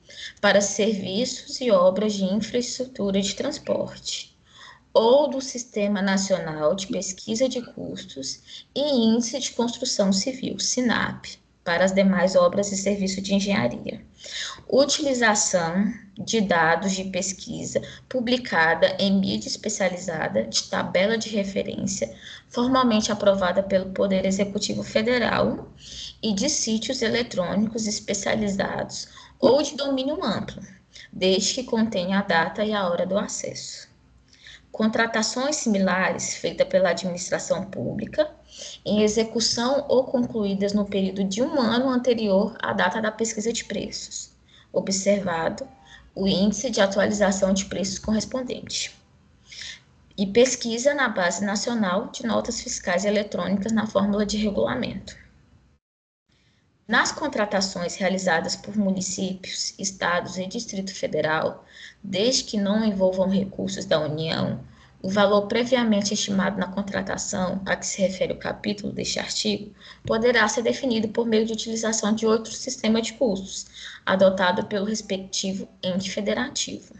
para serviços e obras de infraestrutura de transporte, ou do Sistema Nacional de Pesquisa de Custos e Índice de Construção Civil, SINAP, para as demais obras e serviços de engenharia. Utilização de dados de pesquisa publicada em mídia especializada de tabela de referência, formalmente aprovada pelo Poder Executivo Federal, e de sítios eletrônicos especializados ou de domínio amplo, desde que contenha a data e a hora do acesso. Contratações similares feitas pela administração pública, em execução ou concluídas no período de 1 ano anterior à data da pesquisa de preços, observado o índice de atualização de preços correspondente. E pesquisa na Base Nacional de Notas Fiscais Eletrônicas na fórmula de regulamento. Nas contratações realizadas por municípios, estados e Distrito Federal, desde que não envolvam recursos da União, o valor previamente estimado na contratação a que se refere o capítulo deste artigo poderá ser definido por meio de utilização de outro sistema de custos, adotado pelo respectivo ente federativo.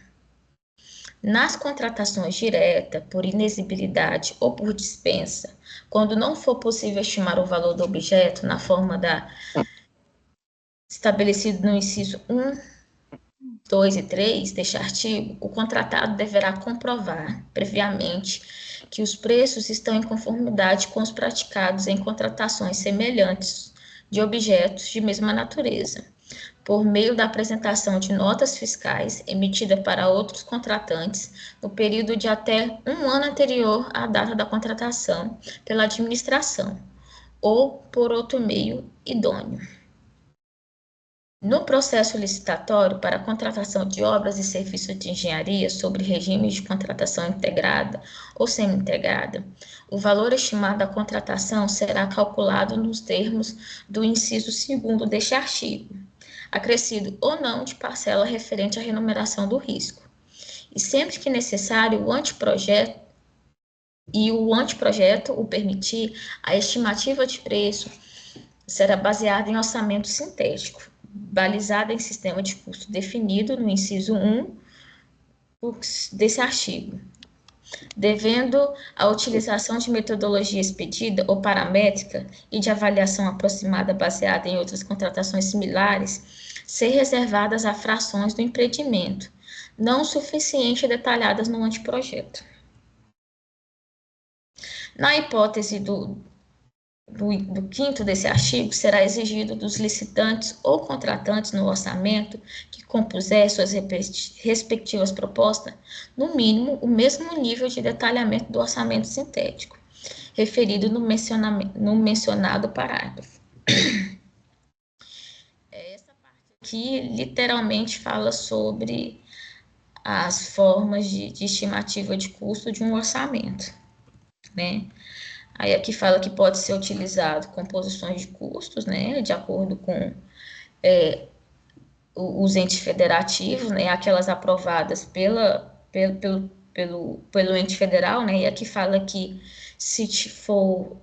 Nas contratações diretas, por inexigibilidade ou por dispensa, quando não for possível estimar o valor do objeto na forma estabelecido no inciso 1, 2 e 3 deste artigo, o contratado deverá comprovar previamente que os preços estão em conformidade com os praticados em contratações semelhantes de objetos de mesma natureza, por meio da apresentação de notas fiscais emitidas para outros contratantes no período de até 1 ano anterior à data da contratação pela administração, ou por outro meio idôneo. No processo licitatório para a contratação de obras e serviços de engenharia sobre regimes de contratação integrada ou semi-integrada, o valor estimado da contratação será calculado nos termos do inciso 2º deste artigo, acrescido ou não de parcela referente à remuneração do risco, e sempre que necessário o anteprojeto o permitir, a estimativa de preço será baseada em orçamento sintético, balizada em sistema de custo definido no inciso 1 desse artigo, devendo a utilização de metodologia expedida ou paramétrica e de avaliação aproximada baseada em outras contratações similares ser reservadas a frações do empreendimento, não suficiente detalhadas no anteprojeto. Na hipótese do 5º desse artigo, será exigido dos licitantes ou contratantes no orçamento que compuser suas respectivas propostas, no mínimo, o mesmo nível de detalhamento do orçamento sintético, referido no mencionado parágrafo. Essa parte aqui, literalmente, fala sobre as formas de estimativa de custo de um orçamento, né? Aí aqui fala que pode ser utilizado composições de custos, né, de acordo com os entes federativos, né, aquelas aprovadas pelo ente federal, né, e aqui fala que se for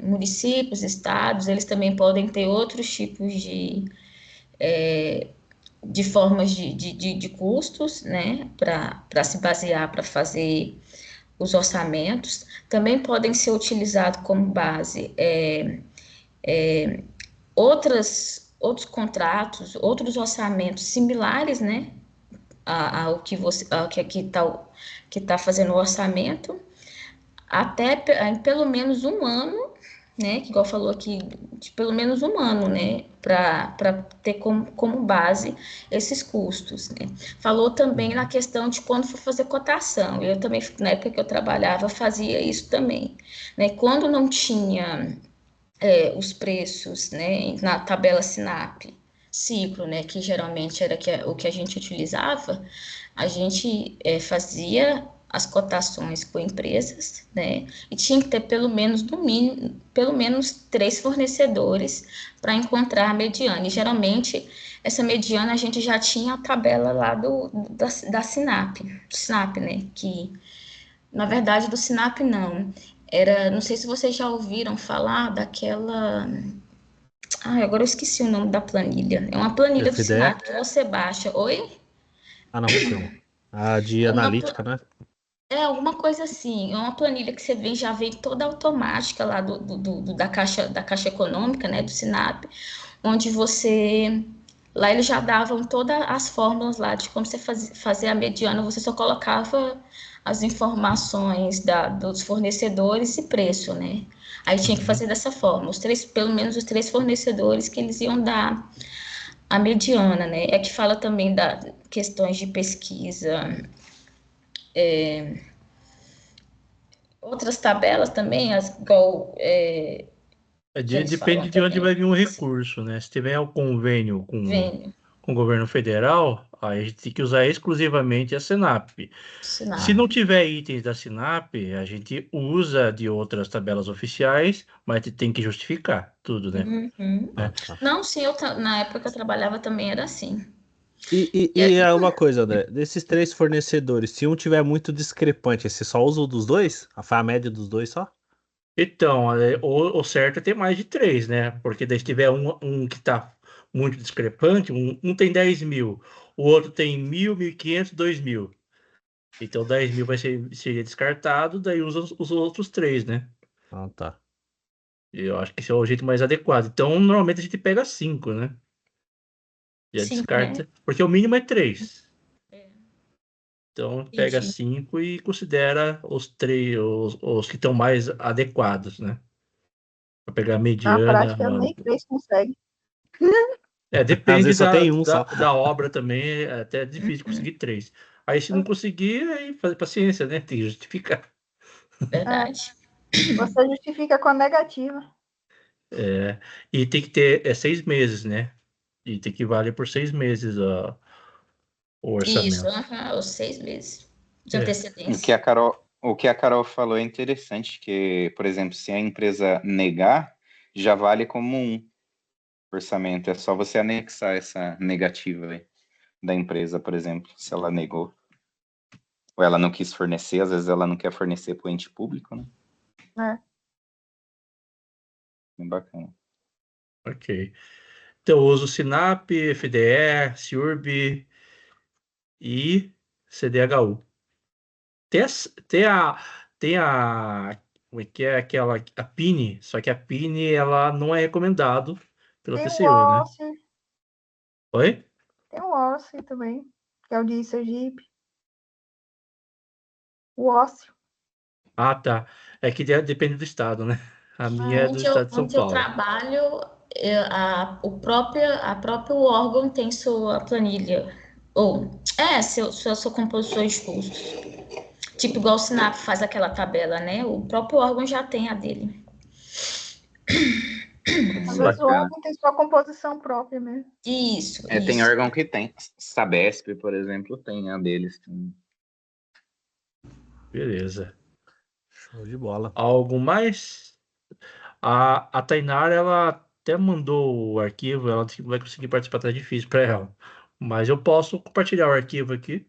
municípios, estados, eles também podem ter outros tipos de formas de custos, né, para se basear, para fazer os orçamentos. Também podem ser utilizados como base outros contratos, outros orçamentos similares, né, ao que você, ao que está fazendo o orçamento, até em pelo menos um ano, né, que igual falou aqui, de pelo menos um ano, né, para ter como base esses custos, né. Falou também na questão de quando for fazer cotação. Eu também, na época que eu trabalhava, fazia isso também, né. Quando não tinha os preços, né, na tabela SINAP, ciclo, né, que geralmente era o que a gente utilizava, a gente fazia as cotações por empresas, né, e tinha que ter pelo menos, no mínimo, pelo menos 3 fornecedores para encontrar a mediana. E geralmente essa mediana a gente já tinha a tabela lá da SINAP, do SINAP, né, que na verdade do SINAP não. Era, não sei se vocês já ouviram falar daquela. Agora eu esqueci o nome da planilha. É uma planilha do FDE? SINAP que você baixa. Oi? Ah, não, não. A de É uma, analítica, né? alguma coisa assim. É uma planilha que você vê, já vem toda automática lá da Caixa Econômica, né? Do SINAP, onde você. Lá eles já davam todas as fórmulas lá de como você fazer a mediana, você só colocava as informações dos fornecedores e preço, né? Aí tinha que fazer dessa forma, pelo menos os 3 fornecedores que eles iam dar a mediana, né? É que fala também da questões de pesquisa, outras tabelas também, igual que eles falam Depende de onde vai também, vir o recurso, né? Se tiver um convênio vênio, com o governo federal, aí a gente tem que usar exclusivamente a SINAP. Se SINAP. não tiver itens da SINAP, a gente usa de outras tabelas oficiais, mas tem que justificar tudo, né? Uhum. Ah, tá. Não, sim, na época que eu trabalhava também era assim. E é uma coisa, André, desses 3 fornecedores, se um tiver muito discrepante, você só usa o dos dois? A média dos dois só? Então, o certo é ter mais de 3, né? Porque daí se tiver um que está muito discrepante, um tem 10 mil, o outro tem 1.000, 1.500, 2.000. Então 10 mil seria descartado, daí usa os outros 3, né? Ah, tá. Eu acho que esse é o jeito mais adequado. Então, normalmente a gente pega 5, né? Já 5, né? descarta, porque o mínimo é 3. É, Então, pega entendi. 5 e considera os 3, os que estão mais adequados, né? Para pegar a Na mediana. prática, nem 3 consegue. Às Depende vezes só da, tem um da, só. da obra também, é até difícil Uhum, conseguir 3. Aí, se não conseguir, aí fazer paciência, né? Tem que justificar. verdade. Você justifica com a negativa. É, e tem que ter 6 meses, né? E tem que valer por 6 meses o Isso, orçamento. os 6 meses de É. antecedência. O que a Carol falou é interessante, que, por exemplo, se a empresa negar, já vale como um orçamento. É só você anexar essa negativa aí da empresa, por exemplo, se ela negou. Ou ela não quis fornecer, às vezes ela não quer fornecer para o ente público, né? É. Bem bacana. Ok. Então, eu uso SINAP, FDE, SIURB e CDHU. Tem a, como é que é aquela, a PINE, só que a PINE, ela não é recomendado pela Tem o TCU, né? OSCE, Oi? tem o OSCE também, que é o de Sergipe. O OSCE. Ah, tá. É que depende do estado, né? A minha é do estado de São Onde eu Paulo. trabalho, a próprio órgão tem sua planilha. Ou, sua composição de custos. Tipo, igual o SINAP faz aquela tabela, né? O próprio órgão já tem a dele. Às vezes o Bacana. órgão tem sua composição própria mesmo. Isso, Tem isso. órgão que tem. Sabesp, por exemplo, tem a deles. Beleza. Show de bola. Algo mais? A Tainara, ela até mandou o arquivo, ela disse que não vai conseguir participar, tá difícil para ela. Mas eu posso compartilhar o arquivo aqui,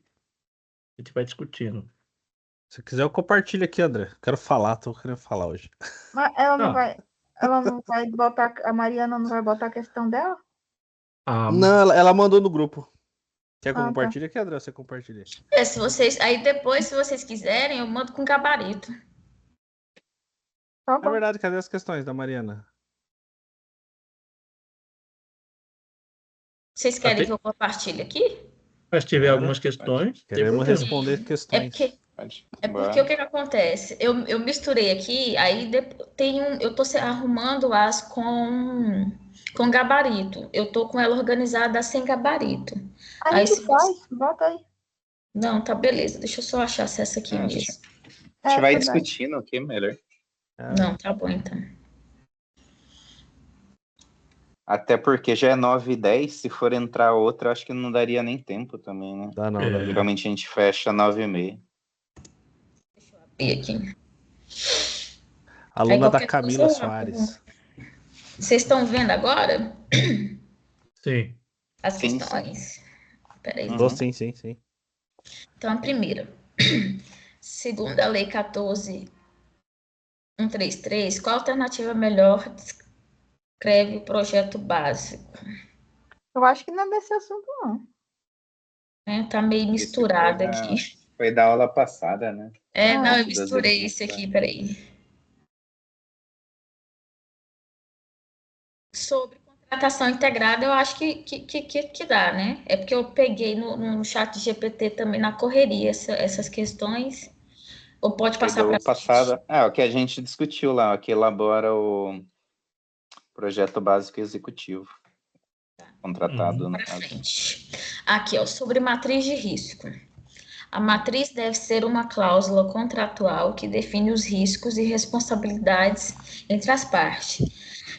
a gente vai discutindo. Se quiser, eu compartilho aqui, André. Quero falar, tô querendo falar hoje. Mas Ah, ela não vai botar, a Mariana não vai botar a questão dela? ah, Não, ela mandou no grupo. Quer que eu Ah, tá. compartilhe aqui, André? Você compartilha. Aí depois, se vocês quiserem, eu mando com gabarito. Tá É bom. verdade, cadê as questões da Mariana? Vocês querem Até- que eu compartilhe aqui? Mas se tiver Bora, algumas questões, tem Queremos problema. responder É questões. porque, Pode. o que acontece? Eu misturei aqui, aí eu tô arrumando as com gabarito. Eu tô com ela organizada sem gabarito. A Aí gente se faz, bota aí. Não, tá beleza. Deixa eu só achar se é essa aqui Ah, mesmo. A gente vai Essa daí. discutindo aqui melhor. Não, tá bom então. Até porque já é 9h10, se for entrar outra, acho que não daria nem tempo também, né? Dá não, É. dá não. Geralmente a gente fecha 9h30. E aqui. Aluna da qualquer Camila coisa, Soares. Vocês estão vendo agora Sim. as Sim, questões? Peraí. Uhum. Tô, sim. Então, a primeira. Segundo a Lei 14.133, qual alternativa melhor descreve o projeto básico? Eu acho que não é desse assunto, não. Tá meio misturado aqui. Foi da aula passada, né? Não, eu Das misturei isso aqui, peraí. Sobre contratação integrada, eu acho que dá, né? É porque eu peguei no chat GPT também na correria essas questões. Ou pode passar para passada. O que a gente discutiu lá, que elabora o projeto básico executivo. Contratado, no para caso. frente. Aqui, ó, sobre matriz de risco. A matriz deve ser uma cláusula contratual que define os riscos e responsabilidades entre as partes,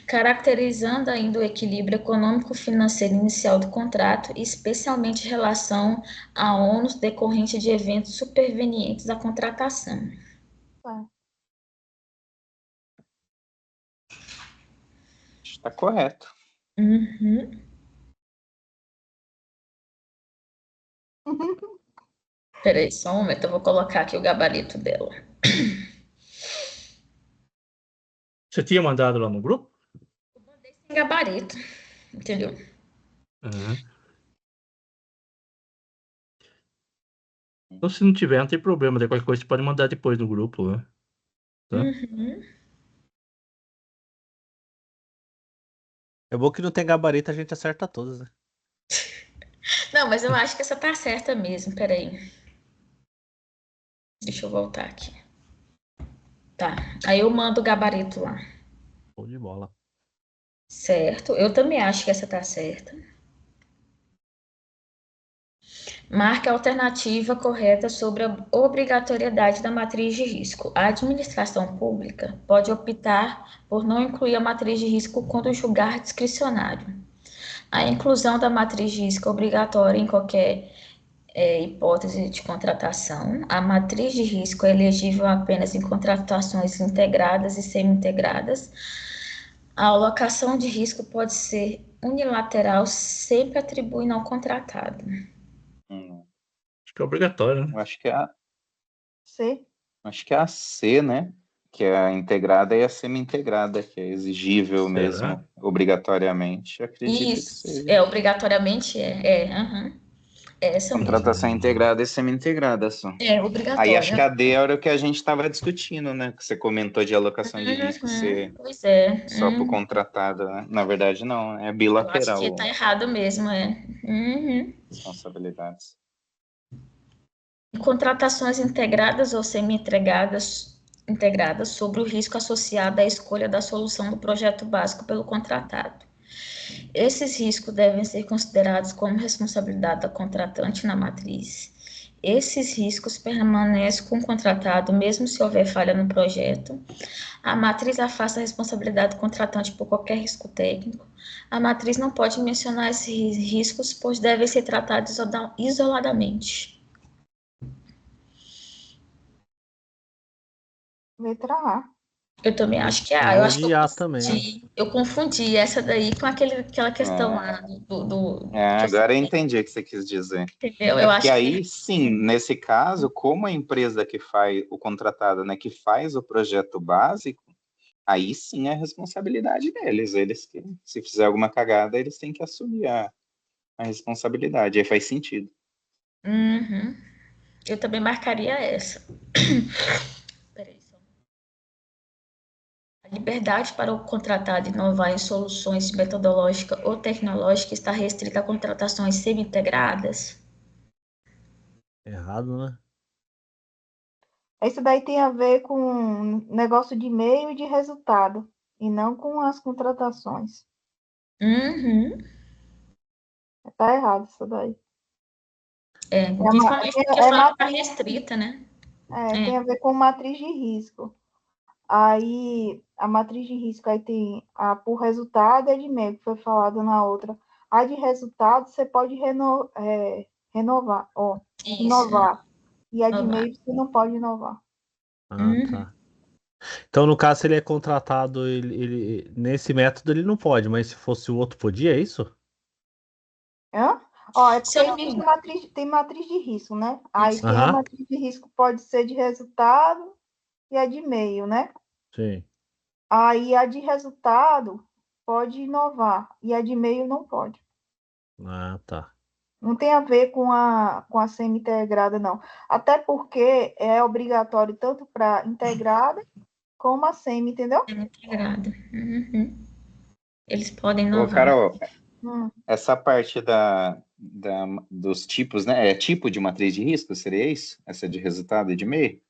caracterizando ainda o equilíbrio econômico-financeiro inicial do contrato, especialmente em relação a ônus decorrente de eventos supervenientes à contratação. Está correto. Uhum. Peraí, só um momento, eu vou colocar aqui o gabarito dela. Você tinha mandado lá no grupo? Eu mandei sem gabarito, entendeu? Uhum. Então, se não tiver, não tem problema. De qualquer coisa, você pode mandar depois no grupo, né? Tá? Uhum. É bom que não tem gabarito, a gente acerta todas, né? Não, mas eu acho que essa tá certa mesmo, peraí. Deixa eu voltar aqui. Tá, aí eu mando o gabarito lá. Show de bola. Certo, eu também acho que essa tá certa. Marque a alternativa correta sobre a obrigatoriedade da matriz de risco. A administração pública pode optar por não incluir a matriz de risco quando julgar discricionário. A inclusão da matriz de risco é obrigatória em qualquer hipótese de contratação. A matriz de risco é elegível apenas em contratações integradas e semi-integradas. A alocação de risco pode ser unilateral, sempre atribuindo ao contratado. Acho que é obrigatório, né? Acho que é C. Acho que é a C, né? Que é a integrada e a semi-integrada, que é exigível Será? mesmo, obrigatoriamente. Acredito que Isso, seja. obrigatoriamente aham. É essa mesmo. Contratação integrada e semi-integrada só. É Aí acho obrigatório. que a D era o que a gente estava discutindo, né? Que você comentou de alocação de risco ser Pois é. só para o contratado, né? Na verdade, não, é Eu acho bilateral que tá errado mesmo, responsabilidades. Em contratações integradas ou semi-integradas sobre o risco associado à escolha da solução do projeto básico pelo contratado. Esses riscos devem ser considerados como responsabilidade da contratante na matriz. Esses riscos permanecem com o contratado, mesmo se houver falha no projeto. A matriz afasta a responsabilidade do contratante por qualquer risco técnico. A matriz não pode mencionar esses riscos, pois devem ser tratados isoladamente. Letra A. Eu também acho que é A. Eu acho que de A também. eu confundi essa daí com aquela questão lá do Agora eu entendi o que você quis dizer. entendeu? Eu acho que aí, sim, nesse caso, como a empresa que faz o contratado, né, que faz o projeto básico, aí sim é a responsabilidade deles. Eles que, se fizer alguma cagada, eles têm que assumir a responsabilidade. Aí faz sentido. Eu também marcaria essa. Peraí, só. liberdade para o contratado inovar em soluções metodológicas ou tecnológicas está restrita a contratações semi-integradas? Errado, né? Isso daí tem a ver com negócio de meio e de resultado, e não com as contratações. Uhum. Tá errado isso daí. Principalmente porque é fala que está matriz, restrita, né? tem a ver com matriz de risco. Aí, a matriz de risco aí tem a por resultado e a de meio, que foi falado na outra. A de resultado você pode renovar, Isso. inovar. E a de Inovar. meio você não pode inovar. Ah, tá. Então, no caso, se ele é contratado, nesse método ele não pode, mas se fosse o outro, podia, é isso? Hã? É Se eu porque não me tem matriz de risco, né? Aí Isso. tem a Aham, matriz de risco pode ser de resultado e a de meio, né? sim. Aí a de resultado pode inovar e a de meio não pode. Ah, tá. Não tem a ver com a semi-integrada, não. Até porque é obrigatório tanto para integrada como a semi, entendeu? Integrada. Uhum. Eles podem Ô, inovar. Carol, Hum. essa parte dos tipos, né? É tipo de matriz de risco, seria isso? Essa de resultado e de meio?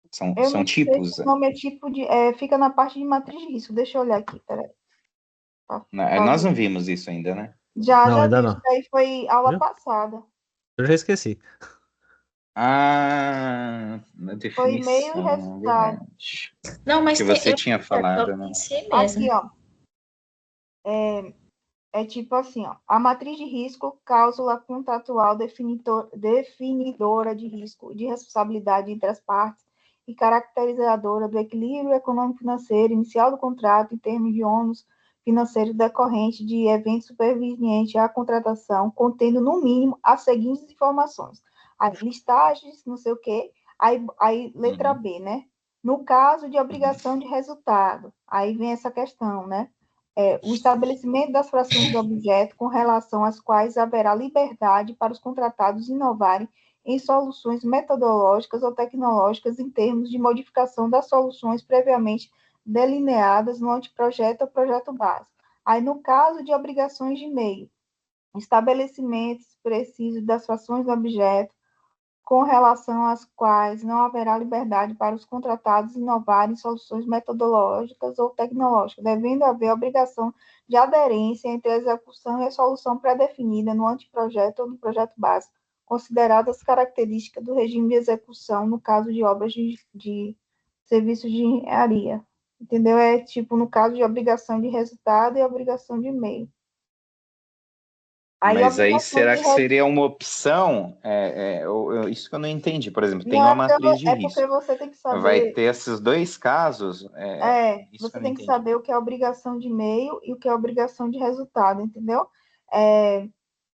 Eu São não sei tipos. se o nome é tipo de. Fica na parte de matriz de risco. Deixa eu olhar aqui, peraí. Nós não vimos isso ainda, né? Já Não, ainda vi. Isso não. daí foi aula Viu? passada. Eu já esqueci. Ah, na Foi meio e definição, resultado. verdade. Não, mas Que você tinha falado, eu né? pensei mesmo. Aqui, ó. É tipo assim, ó. A matriz de risco, cláusula contratual definidora de risco, de responsabilidade entre as partes e caracterizadora do equilíbrio econômico-financeiro inicial do contrato em termos de ônus financeiro decorrente de evento superveniente à contratação, contendo no mínimo as seguintes informações: as listagens, não sei o quê, aí letra B, né? No caso de obrigação de resultado, aí vem essa questão, né? O estabelecimento das frações do objeto com relação às quais haverá liberdade para os contratados inovarem em soluções metodológicas ou tecnológicas em termos de modificação das soluções previamente delineadas no anteprojeto ou projeto base. Aí, no caso de obrigações de meio, estabelecimentos precisos das frações do objeto com relação às quais não haverá liberdade para os contratados inovarem soluções metodológicas ou tecnológicas, devendo haver obrigação de aderência entre a execução e a solução pré-definida no anteprojeto ou no projeto básico, consideradas as características do regime de execução no caso de obras de serviços de engenharia. Entendeu? É tipo no caso de obrigação de resultado e obrigação de meio. Mas aí será que seria uma opção? Isso que eu não entendi. Por exemplo, tem Não, uma matriz de porque risco. você tem que saber. Vai ter esses dois casos? Isso que eu Você não tem que entendi. saber o que é obrigação de meio e o que é obrigação de resultado, entendeu?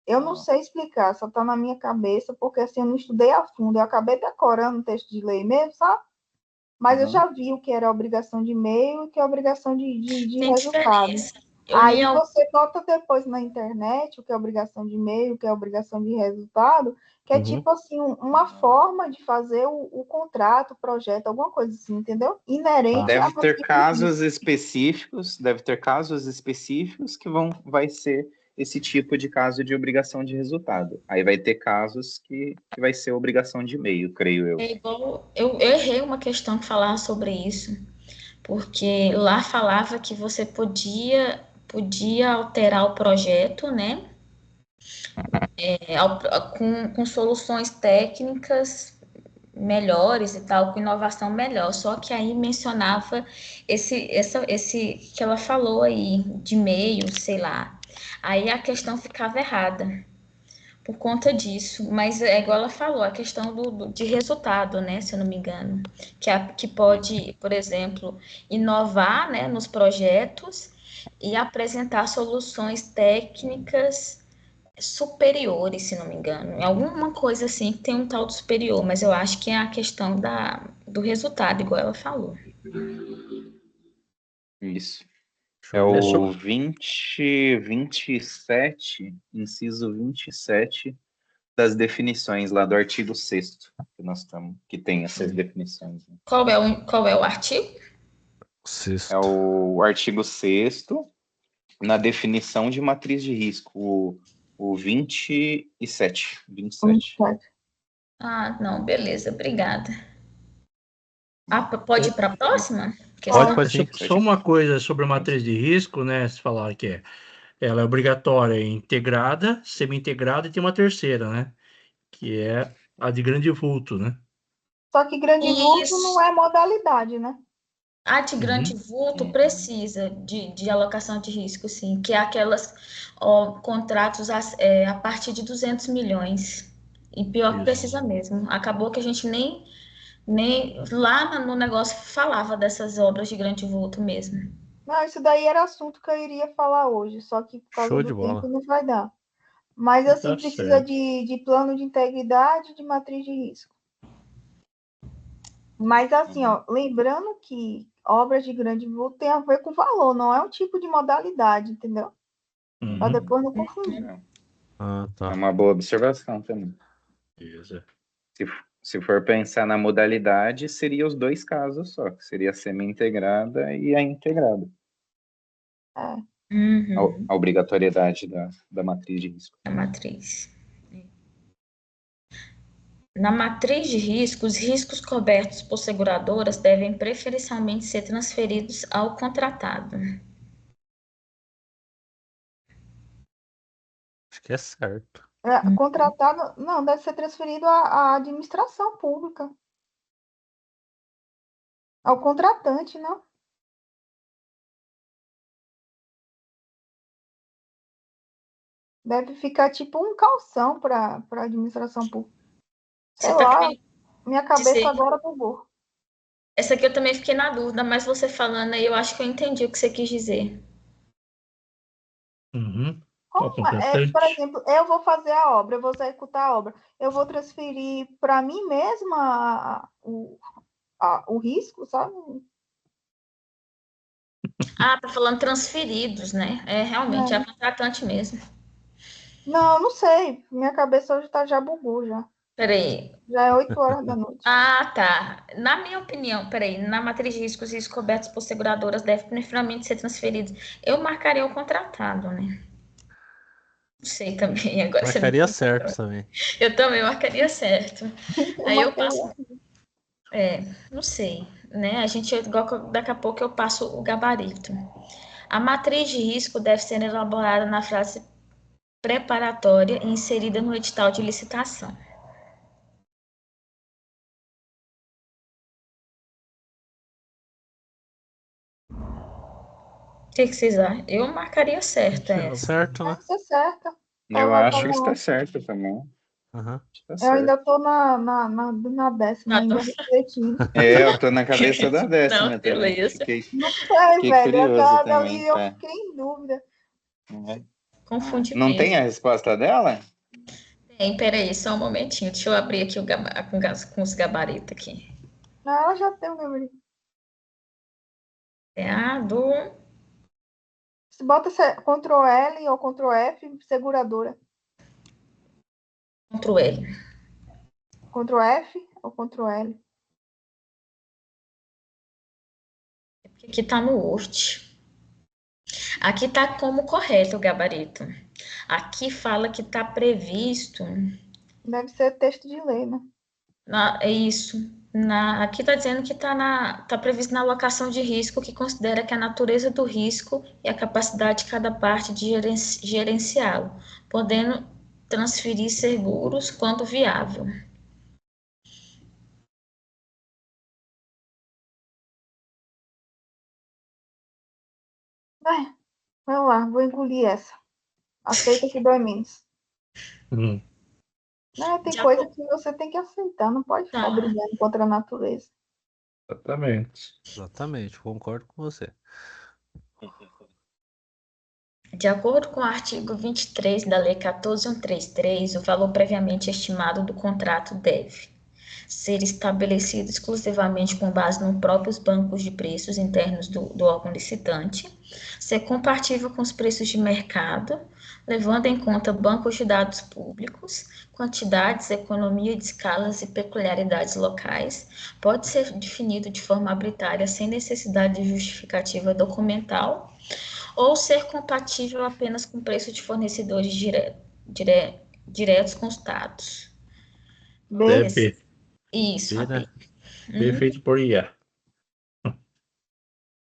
Eu não sei explicar, só está na minha cabeça, porque assim, eu não estudei a fundo, eu acabei decorando o texto de lei mesmo, sabe? Mas eu já vi o que era obrigação de meio e o que é obrigação de Tem resultado. diferença. Aí você bota depois na internet o que é obrigação de meio, o que é obrigação de resultado, que é tipo assim, uma forma de fazer o contrato, o projeto, alguma coisa assim, entendeu? Inerente Deve ter casos específicos que vai ser esse tipo de caso de obrigação de resultado. Aí vai ter casos que vai ser obrigação de meio, creio eu. É igual, eu errei uma questão que falava sobre isso, porque lá falava que você podia alterar o projeto, né? Com soluções técnicas melhores e tal, com inovação melhor. Só que aí mencionava esse que ela falou aí, de meio, sei lá. Aí a questão ficava errada por conta disso. Mas é igual ela falou, a questão de resultado, né? Se eu não me engano. Que pode, por exemplo, inovar, né, nos projetos e apresentar soluções técnicas superiores, se não me engano. Alguma coisa assim que tem um tal do superior, mas eu acho que é a questão do resultado, igual ela falou. Isso. É o 27, inciso 27 das definições lá do artigo 6º que nós estamos, que tem essas definições. Qual é o artigo? Sexto. É o artigo 6º, na definição de matriz de risco, o 27. Ah, não, beleza, obrigada. Pode ir para a próxima? Pode sim. Só uma coisa sobre a matriz de risco, né? Se falar que ela é obrigatória, integrada, semi-integrada e tem uma terceira, né? Que é a de grande vulto, né? Só que grande vulto Isso. não é modalidade, né? A de grande vulto precisa de alocação de risco, sim, que é aquelas contratos a partir de 200 milhões. E pior que precisa mesmo. Acabou que a gente nem lá no negócio falava dessas obras de grande vulto mesmo. Não, isso daí era assunto que eu iria falar hoje, só que por causa Show do de bola. tempo não vai dar. Mas assim, Tá precisa certo. de plano de integridade e de matriz de risco. Mas assim, lembrando que obras de grande vulto tem a ver com valor, não é um tipo de modalidade, entendeu? Para depois não confundir. Ah, É tá. uma boa observação também. Beleza. Se for pensar na modalidade, seria os dois casos só, que seria a semi-integrada e a integrada. A obrigatoriedade da matriz de risco. A matriz. Na matriz de risco, os riscos cobertos por seguradoras devem preferencialmente ser transferidos ao contratado. Acho que é certo. Contratado, não, deve ser transferido à administração pública. Ao contratante, não? Deve ficar tipo um calção para a administração pública. Sei lá, minha cabeça agora bugou. Essa aqui eu também fiquei na dúvida, mas você falando aí, eu acho que eu entendi o que você quis dizer. Por exemplo, eu vou fazer a obra, eu vou executar a obra, eu vou transferir para mim mesma o risco, sabe? Ah, tá falando transferidos, né? Realmente, é contratante mesmo. Não sei. Minha cabeça hoje já bugou já. Peraí. Já é 8 horas da noite. Ah, tá. Na minha opinião, na matriz de riscos, os riscos cobertos por seguradoras devem preferencialmente ser transferidos. Eu marcaria o contratado, né? Não sei também. Agora marcaria certo também. Eu também marcaria certo. Aí eu passo... não sei, né? Daqui a pouco eu passo o gabarito. A matriz de risco deve ser elaborada na fase preparatória e inserida no edital de licitação. O que vocês acham? Eu marcaria certa essa. Certo, né? Isso é certo. Eu acho que está certo também. Eu ainda estou na 10ª, ainda refletindo. Eu estou na cabeça da 10ª também. Não sei, velho. Curioso também, eu fiquei em dúvida. Confundi Não mesmo. tem a resposta dela? Tem, peraí, só um momentinho. Deixa eu abrir aqui com os gabaritos aqui. Não, ela já tem o gabarito. Se bota Ctrl L ou Ctrl F, seguradora. Ctrl L. Ctrl F ou Ctrl L? Aqui está no Word. Aqui está como correto o gabarito. Aqui fala que está previsto... Deve ser texto de lei, né? É isso. Aqui está dizendo que está previsto na alocação de risco, que considera que a natureza do risco e a capacidade de cada parte de gerenciá-lo, podendo transferir seguros quando viável. Vamos lá, vou engolir essa. Aceita que dói menos. Tem coisa que você tem que aceitar, não pode ficar brigando contra a natureza. Exatamente, concordo com você. De acordo com o artigo 23 da Lei 14.133, o valor previamente estimado do contrato deve ser estabelecido exclusivamente com base nos próprios bancos de preços internos do órgão licitante, ser compatível com os preços de mercado, levando em conta bancos de dados públicos, quantidades, economia de escalas e peculiaridades locais, pode ser definido de forma arbitrária sem necessidade de justificativa documental ou ser compatível apenas com preço de fornecedores diretos constados. B, B. Isso, B, a B. né? B feito por IA.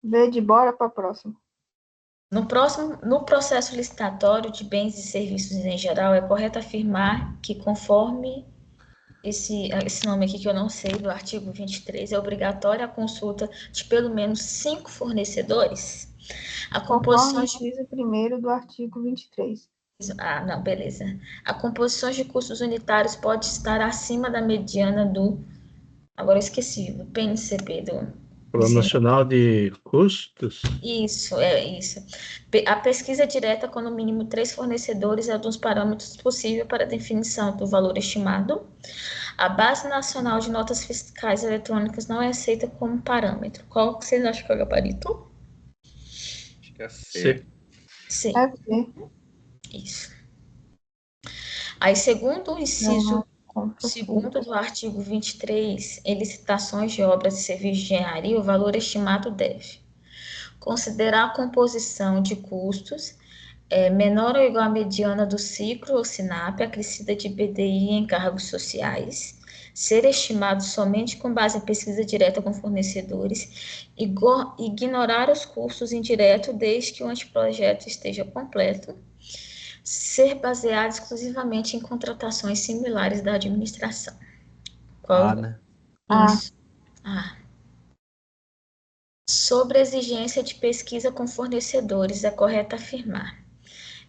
B de bora para próximo. No processo licitatório de bens e serviços em geral, é correto afirmar que, conforme esse nome aqui que eu não sei, do artigo 23, é obrigatória a consulta de pelo menos 5 fornecedores? A composição Conforme o inciso 1º do artigo 23. não, beleza. A composição de custos unitários pode estar acima da mediana do... Agora eu esqueci, do PNCP, do... Plano Nacional de Custos. Isso. A pesquisa direta com no mínimo 3 fornecedores é um dos parâmetros possíveis para a definição do valor estimado. A Base Nacional de Notas Fiscais Eletrônicas não é aceita como parâmetro. Qual que vocês acham que é o gabarito? Acho que é C. C. É B. Isso. Aí, segundo o inciso Compra segundo pública. do artigo 23, em licitações de obras e serviços de engenharia, o valor estimado deve considerar a composição de custos menor ou igual à mediana do ciclo ou SINAP, acrescida de BDI em encargos sociais, ser estimado somente com base em pesquisa direta com fornecedores, ignorar os custos indiretos desde que o anteprojeto esteja completo, ser baseado exclusivamente em contratações similares da administração. Qual? né? Isso. Sobre a exigência de pesquisa com fornecedores, é correto afirmar: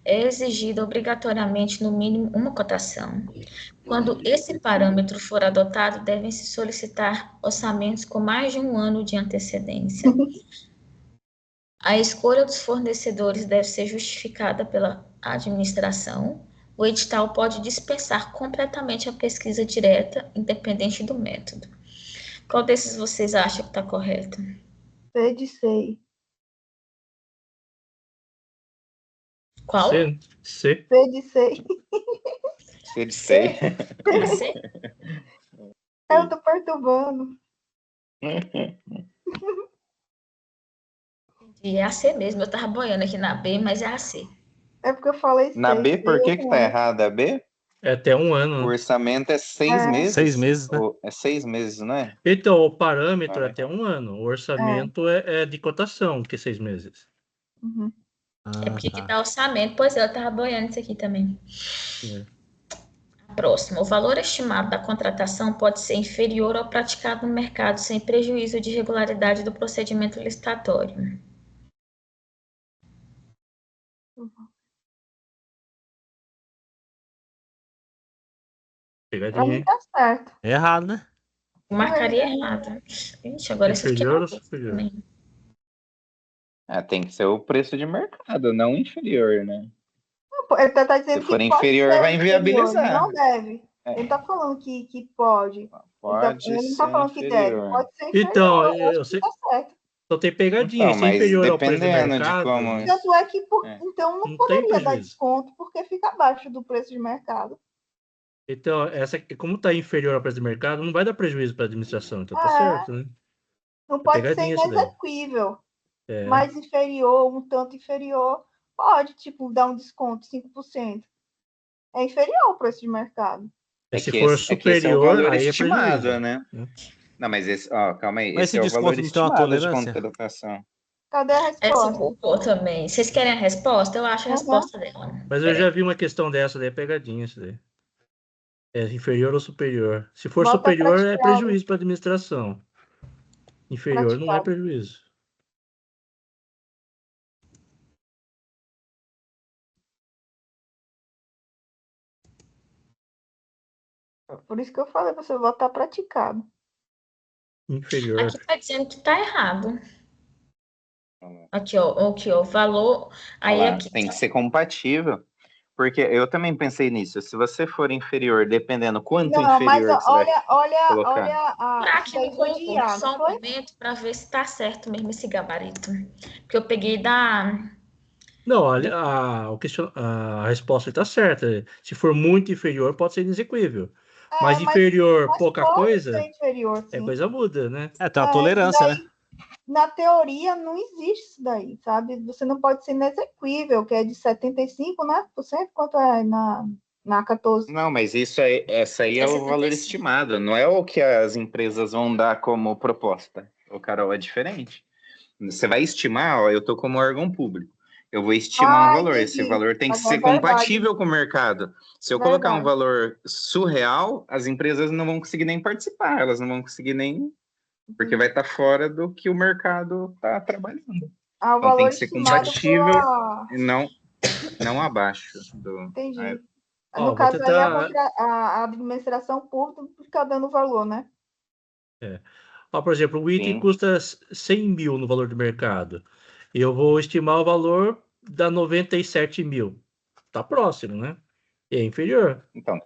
é exigida obrigatoriamente no mínimo uma cotação. Quando esse parâmetro for adotado, devem-se solicitar orçamentos com mais de 1 ano de antecedência. A escolha dos fornecedores deve ser justificada pela administração. O edital pode dispensar completamente a pesquisa direta, independente do método. Qual desses vocês acham que está correto? C de C. Qual? C. C de C. C de C. C? Eu tô perturbando. É a C mesmo. Eu tava boiando aqui na B, mas é a C. É porque eu falei C. Na B, por que tá errado a B? É até 1 ano. O Né? orçamento é 6 meses. 6 meses, né? É 6 meses, não é? Então, o parâmetro é até 1 ano. O orçamento é de cotação, que é 6 meses. Uhum. É porque que dá orçamento. Pois é, eu tava boiando isso aqui também. Próximo. O valor estimado da contratação pode ser inferior ao praticado no mercado sem prejuízo de regularidade do procedimento licitatório. Pra Pegadinha, mim hein? tá certo. É errado, né? Eu marcaria errado. Ixi, agora isso eu fiquei Inferior na ou dúvida superior? também. Tem que ser o preço de mercado, não inferior, né? Ele tá dizendo Se for que pode inferior, ser vai inviabilizar. Não deve. É. Ele tá falando que pode. Pode Ele não ser tá falando que deve. inferior. Pode ser inferior. Então, Eu acho que tá certo. só tem pegadinha. Então, Se é mas inferior ao preço do dependendo de mercado, como- Tanto é que, então, não Não tem poderia dar prejuízo. desconto, porque fica abaixo do preço de mercado. Então, como está inferior ao preço do mercado, não vai dar prejuízo para a administração. Então, tá É. certo, né? Não pode ser pegadinha isso daí. inexequível. É. Mais inferior, um tanto inferior, pode, tipo, dar um desconto, 5%. É inferior ao preço de mercado. Se que for esse é o superior, valor aí é estimado, prejuízo. né? Não, mas esse, calma aí. Mas Esse esse é o valor desconto não tem uma estimado de tolerância? contratação. Cadê a Essa resposta? culpou também. Vocês querem a resposta? Eu acho a resposta dela. Mas eu já vi uma questão dessa, daí é pegadinha isso daí. É inferior ou superior. Se for Bota superior, é praticado. prejuízo para a administração. Inferior não é Praticado. prejuízo. Por isso que eu falei pra você votar praticado. Inferior. Aqui tá dizendo que tá errado. Aqui, ó, valor. Aí Olha lá, aqui. tem que ser compatível. Porque eu também pensei nisso. Se você for inferior, dependendo quanto Não, mas inferior que você vai olha colocar. Pra isso aqui daí no foi de Google, IA, só não um foi? momento para ver se tá certo mesmo esse gabarito. Porque eu peguei da Não, a resposta está certa. Se for muito inferior, pode ser inexequível. Mas inferior, pouca pode coisa, ser inferior, sim. coisa muda, né? Tem uma tolerância, né? Na teoria, não existe isso daí, sabe? Você não pode ser inexequível, que é de 75%, né? Quanto é na 14? Não, mas essa aí é o valor estimado, não é o que as empresas vão dar como proposta. O Carol, é diferente. Você vai estimar, ó, eu estou como órgão público. Eu vou estimar um valor. Entendi. Esse valor tem que Agora ser compatível com o mercado. Se eu colocar um valor surreal, as empresas não vão conseguir nem participar, elas não vão conseguir nem... Porque vai estar fora do que o mercado está trabalhando. O então tem que ser estimado compatível e não abaixo do... Entendi. No caso aí, a administração pública fica dando valor, né? Por exemplo, o item custa 100 mil no valor do mercado. Eu vou estimar o valor da 97 mil. Tá próximo, né? E é inferior. Então,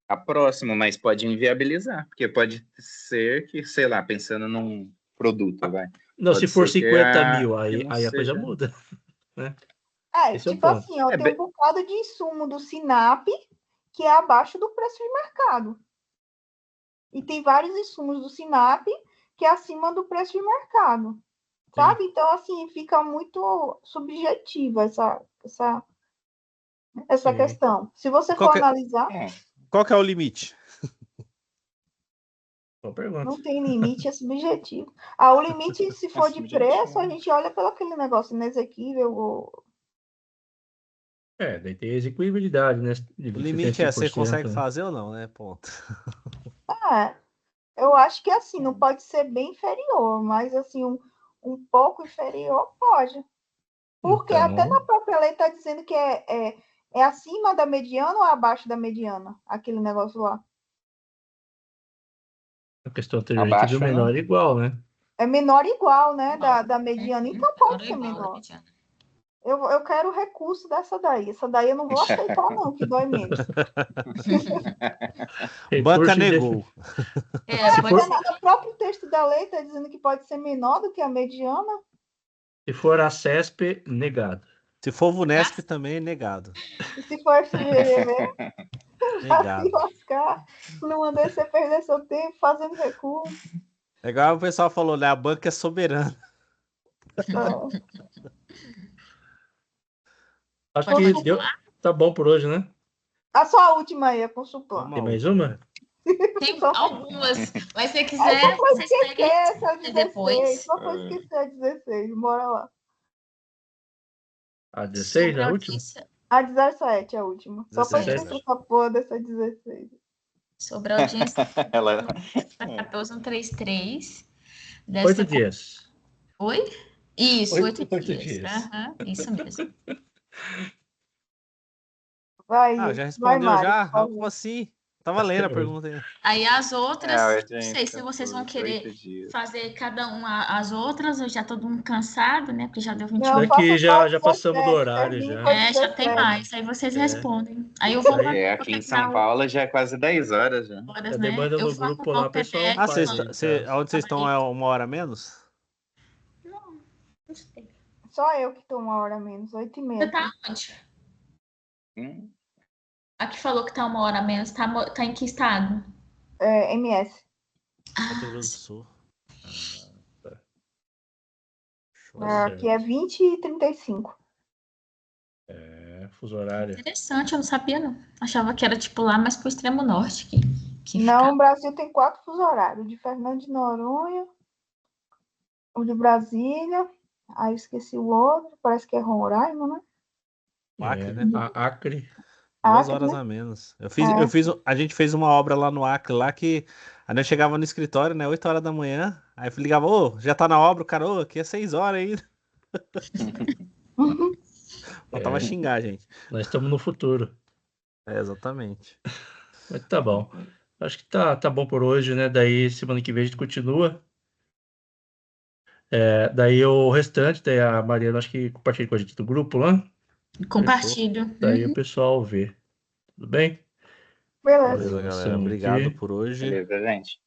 tá próximo, mas pode inviabilizar. Porque pode ser que, sei lá, pensando num produto, vai. Não, se for 50 mil, aí a coisa muda. Né? Tipo assim, tem um bocado de insumo do Sinap que é abaixo do preço de mercado. E tem vários insumos do Sinap que é acima do preço de mercado. Sabe? Então, assim, fica muito subjetiva essa questão. Se você for analisar... Qual que é o limite? Não tem limite, é subjetivo. O limite, se for de preço, a gente olha pelo aquele negócio inexequível. Daí tem execuibilidade, né? O limite é você consegue fazer ou não, né? Ponto. Eu acho que assim, não pode ser bem inferior, mas assim, um pouco inferior pode. Porque até na própria lei está dizendo que é acima da mediana ou abaixo da mediana, aquele negócio lá. A questão anterior, a gente viu menor igual, né? É menor igual, né? Da mediana. Então pode ser menor. Eu quero o recurso dessa daí. Essa daí eu não vou aceitar, não, que dói menos. Banca negou. O próprio texto da lei está dizendo que pode ser menor do que a mediana. Se for a CESP, negado. Se for VUNESP, também negado. E se for FGV, negado. Se lascar, não mandei você perder seu tempo fazendo recurso. É igual o pessoal falou, né? A banca é soberana. Acho que deu. Tá bom por hoje, né? Só a última aí, é Consulplan. Tem mais uma? Tem algumas, mas se quiser, vocês peguem depois. Só pra esquecer a 16, bora lá. A 16 é a última? A 17 é a última. Só pra esquecer essa porra dessa 16. Sobre a audiência 14133. 8 dias. Oi? Isso, 8 dias. Isso mesmo. Vai, já respondeu vai, já? Como assim? Tava lendo a pergunta aí. Aí as outras, não sei se vocês vão querer fazer cada uma as outras, ou já todo mundo cansado, né? Porque já deu 20 minutos. Aqui já passamos do horário, já. Já tem mais. Aí vocês respondem. Aí eu vou aqui em São Paulo já é quase 10 horas já. Demanda no grupo lá, pessoal. Onde vocês estão é 1 hora menos? Não sei. Só eu que estou 1 hora menos, 8h30. Você tá onde? Aqui falou que tá 1 hora menos. Tá em que estado? MS. Mato Grosso do Sul. Aqui é 20h35. Fuso horário. Interessante, eu não sabia, não. Achava que era tipo lá mais pro extremo norte. Não, o Brasil tem 4 fuso horários. O de Fernando de Noronha, o de Brasília, aí eu esqueci o outro, parece que é Roraima, né? Acre, né? Acre. 2 horas a menos. A gente fez uma obra lá no Acre, lá que aí eu chegava no escritório, né, 8 horas da manhã, aí eu ligava, já tá na obra, o cara, aqui é 6 horas ainda. Faltava xingar, gente. Nós estamos no futuro. Exatamente. Mas tá bom. Acho que tá bom por hoje, né? Daí semana que vem a gente continua. Daí o restante, daí a Mariana, acho que compartilha com a gente do grupo lá. Compartilho. Daí o pessoal vê. Tudo bem? Beleza, galera. Obrigado por hoje. Beleza, gente.